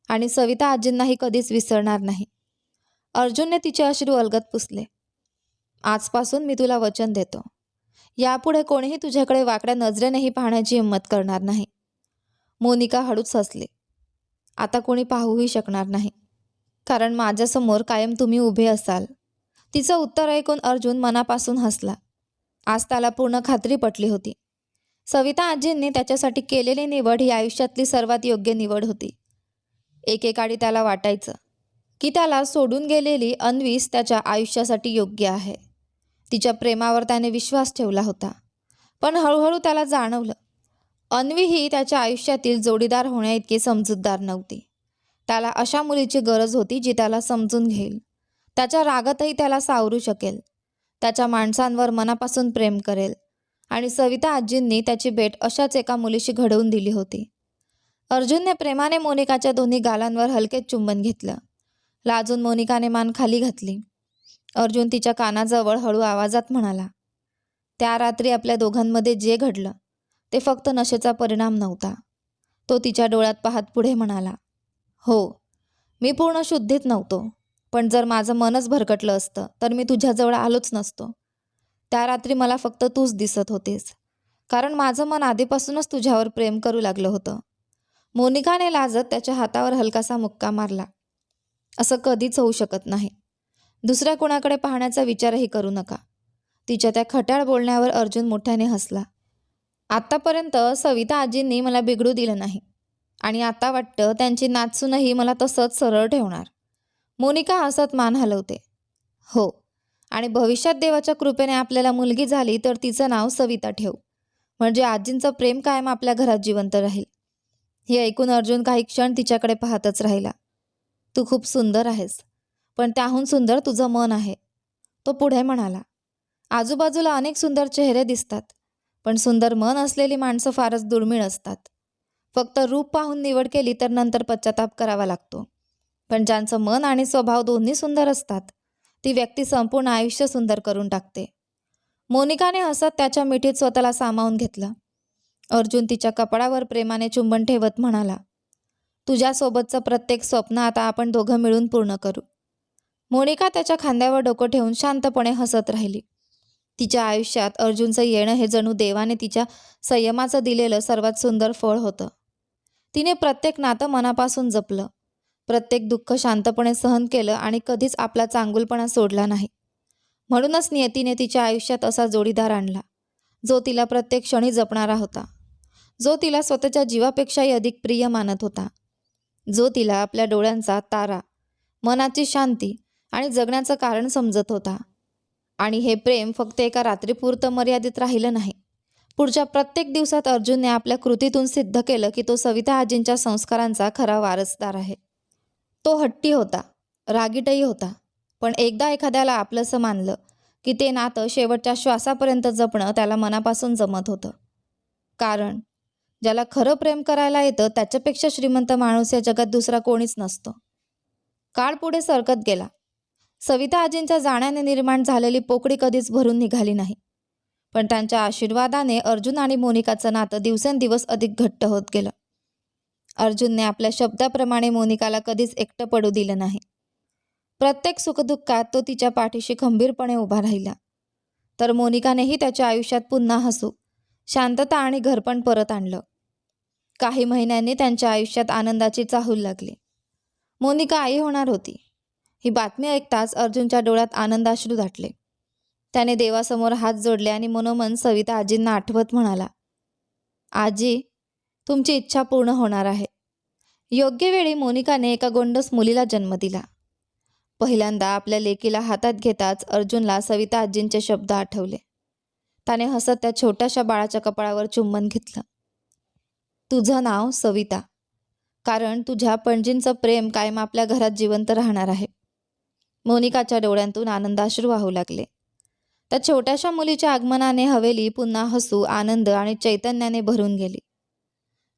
आणि सविता आजींनाही कधीच विसरणार नाही. अर्जुनने तिचे अश्रू अलगद पुसले. आजपासून मी तुला वचन देतो, यापुढे कोणीही तुझ्याकडे वाकड्या नजरेनेही पाहण्याची हिंमत करणार नाही. मोनिका हळूच हसली. आता कोणी पाहूही शकणार नाही, कारण माझ्यासमोर कायम तुम्ही उभे असाल. तिचं उत्तर ऐकून अर्जुन मनापासून हसला. आज त्याला पूर्ण खात्री पटली होती. सविता आजींनी त्याच्यासाठी केलेली निवड ही आयुष्यातली सर्वात योग्य निवड होती. एकेकाळी त्याला वाटायचं की त्याला सोडून गेलेली अन्वीच त्याच्या आयुष्यासाठी योग्य आहे. तिच्या प्रेमावर त्याने विश्वास ठेवला होता. पण हळूहळू त्याला जाणवलं, अन्वी ही त्याच्या आयुष्यातील जोडीदार होण्याइतकी समजूतदार नव्हती. त्याला अशा मुलीची गरज होती जी त्याला समजून घेईल, त्याच्या रागातही त्याला सावरू शकेल, त्याच्या माणसांवर मनापासून प्रेम करेल. आणि सविता आजींनी त्याची भेट अशाच एका मुलीशी घडवून दिली होती. अर्जुनने प्रेमाने मोनिकाच्या दोन्ही गालांवर हलके चुंबन घेतलं. लाजून मोनिकाने मान खाली घातली. अर्जुन तिच्या कानाजवळ हळू आवाजात म्हणाला, त्या रात्री आपल्या दोघांमध्ये जे घडलं ते फक्त नशेचा परिणाम नव्हता. तो तिच्या डोळ्यात पाहत पुढे म्हणाला, हो, मी पूर्ण शुद्धीत नव्हतो, पण जर माझं मनच भरकटलं असतं तर मी तुझ्याजवळ आलोच नसतो. त्या रात्री मला फक्त तूच दिसत होतीस, कारण माझं मन आधीपासूनच तुझ्यावर प्रेम करू लागलं होतं. मोनिकाने लाजत त्याच्या हातावर हलकासा मुक्का मारला. असं कधीच होऊ शकत नाही. दुसऱ्या कोणाकडे पाहण्याचा विचारही करू नका. तिच्या त्या खट्याळ बोलण्यावर अर्जुन मोठ्याने हसला. आत्तापर्यंत सविता आजींनी मला बिघडू दिलं नाही आणि आता वाटतं त्यांची नाचसूनही मला तसंच सरळ ठेवणार. मोनिका हसत मान हलवते. हो, आणि भविष्यात देवाच्या कृपेने आपल्याला मुलगी झाली तर तिचं नाव सविता ठेवू, म्हणजे आजींचं प्रेम कायम आपल्या घरात जिवंत राहील. हे ऐकून अर्जुन काही क्षण तिच्याकडे पाहतच राहिला. तू खूप सुंदर आहेस, पण त्याहून सुंदर तुझं मन आहे, तो पुढे म्हणाला. आजूबाजूला अनेक सुंदर चेहरे दिसतात, पण सुंदर मन असलेली माणसं फारच दुर्मिळ असतात. फक्त रूप पाहून निवड केली तर नंतर पश्चाताप करावा लागतो. पण ज्यांचं मन आणि स्वभाव दोन्ही सुंदर असतात ती व्यक्ती संपूर्ण आयुष्य सुंदर करून टाकते. मोनिकाने हसत त्याच्या मिठीत स्वतःला सामावून घेतलं. अर्जुन तिच्या कपाळावर प्रेमाने चुंबन ठेवत म्हणाला, तुझ्यासोबतचं प्रत्येक स्वप्न आता आपण दोघं मिळून पूर्ण करू. मोनिका त्याच्या खांद्यावर डोकं ठेवून शांतपणे हसत राहिली. तिच्या आयुष्यात अर्जुनचं येणं हे जणू देवाने तिच्या संयमाचं दिलेलं सर्वात सुंदर फळ होतं. तिने प्रत्येक नातं मनापासून जपलं, प्रत्येक दुःख शांतपणे सहन केलं आणि कधीच आपला चांगुलपणा सोडला नाही. म्हणूनच नियतीने तिच्या आयुष्यात असा जोडीदार आणला, जो तिला प्रत्येक क्षणी जपणारा होता, जो तिला स्वतःच्या जीवापेक्षाही अधिक प्रिय मानत होता, जो तिला आपल्या डोळ्यांचा तारा, मनाची शांती आणि जगण्याचं कारण समजत होता. आणि हे प्रेम फक्त एका रात्रीपुरतं मर्यादित राहिलं नाही. पुढच्या प्रत्येक दिवसात अर्जुनने आपल्या कृतीतून सिद्ध केलं की तो सविता आजींच्या संस्कारांचा खरा वारसदार आहे. तो हट्टी होता, रागीटही होता, पण एकदा एखाद्याला आपलंसं मानलं की ते नातं शेवटच्या श्वासापर्यंत जपणं त्याला मनापासून जमत होतं. कारण ज्याला खरं प्रेम करायला येतं त्याच्यापेक्षा श्रीमंत माणूस या जगात दुसरा कोणीच नसतो. काळ पुढे सरकत गेला. सविता आजींच्या जाण्याने निर्माण झालेली पोकळी कधीच भरून निघाली नाही, पण त्यांच्या आशीर्वादाने अर्जुन आणि मोनिकाचं नातं दिवसेंदिवस अधिक घट्ट होत गेलं. अर्जुनने आपल्या शब्दाप्रमाणे मोनिकाला कधीच एकटं पडू दिलं नाही. प्रत्येक सुखदुःखात तो तिच्या पाठीशी खंबीरपणे उभा राहिला. तर मोनिकानेही त्याच्या आयुष्यात पुन्हा हसू, शांतता आणि घरपण परत आणलं. काही महिन्यांनी त्यांच्या आयुष्यात आनंदाची चाहूल लागली. मोनिका आई होणार होती. ही बातमी ऐकताच अर्जुनच्या डोळ्यात आनंदाश्रू दाटले. त्याने देवासमोर हात जोडले आणि मनोमन सविता आजींना आठवत म्हणाला, आजी, तुमची इच्छा पूर्ण होणार आहे. योग्य वेळी मोनिकाने एका गोंडस मुलीला जन्म दिला. पहिल्यांदा आपल्या लेकीला हातात घेताच अर्जुनला सविता आजींचे शब्द आठवले. त्याने हसत त्या छोट्याशा बाळाच्या कपाळावर चुंबन घेतलं. तुझं नाव सविता, कारण तुझ्या पणजींचं प्रेम कायम आपल्या घरात जिवंत राहणार आहे. मोनिकाच्या डोळ्यांतून आनंदाश्रू वाहू लागले. त्या छोट्याशा मुलीच्या आगमनाने हवेली पुन्हा हसू, आनंद आणि चैतन्याने भरून गेली.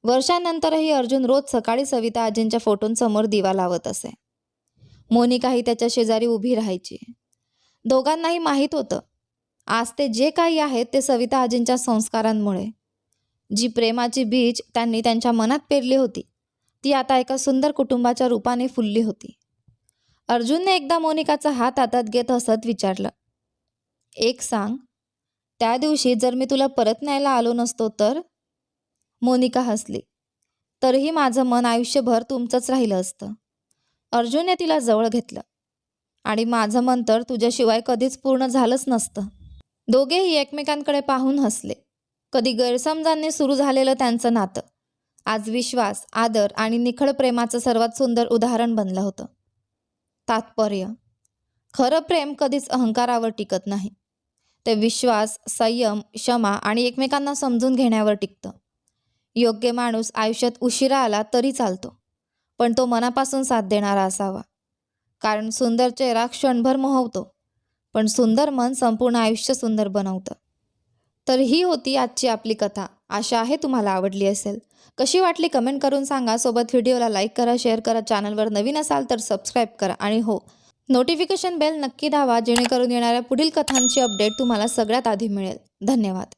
वर्षांनंतरही अर्जुन रोज सकाळी सविता आजींच्या फोटोंसमोर दिवा लावत असे. मोनिकाही त्याच्या शेजारी उभी राहायची. दोघांनाही माहीत होतं, आज ते जे काही आहेत ते सविता आजींच्या संस्कारांमुळे. जी प्रेमाची बीज त्यांनी त्यांच्या मनात पेरली होती ती आता एका सुंदर कुटुंबाच्या रूपाने फुलली होती. अर्जुनने एकदा मोनिकाचा हात हातात घेत हसत विचारलं, एक सांग, त्या दिवशी जर मी तुला परत न्यायला आलो नसतो तर? मोनिका हसली. तरीही माझं मन आयुष्यभर तुमचंच राहिलं असतं. अर्जुनने तिला जवळ घेतलं. आणि माझं मन तर तुझ्याशिवाय कधीच पूर्ण झालंच नसतं. दोघेही एकमेकांकडे पाहून हसले. कधी गैरसमजांनी सुरू झालेलं त्यांचं नातं आज विश्वास, आदर आणि निखळ प्रेमाचं सर्वात सुंदर उदाहरण बनलं होतं. तात्पर्य, खरं प्रेम कधीच अहंकारावर टिकत नाही. ते विश्वास, संयम, क्षमा आणि एकमेकांना समजून घेण्यावर टिकतं. योग्य माणूस आयुष्यात उशिरा आला तरी चालतो, पण तो मनापासून साथ देणारा असावा. कारण सुंदर चेहरा क्षणभर मोहवतो, पण सुंदर मन संपूर्ण आयुष्य सुंदर बनवतं. तर ही होती आजची आपली कथा. आशा आहे तुम्हाला आवडली असेल. कशी वाटली कमेंट करून सांगा. सोबत व्हिडिओला लाईक करा, शेअर करा. चॅनलवर नवीन असाल तर सबस्क्राईब करा. आणि हो, नोटिफिकेशन बेल नक्की दाबा जेणेकरून येणाऱ्या पुढील कथांची अपडेट तुम्हाला सगळ्यात आधी मिळेल. धन्यवाद.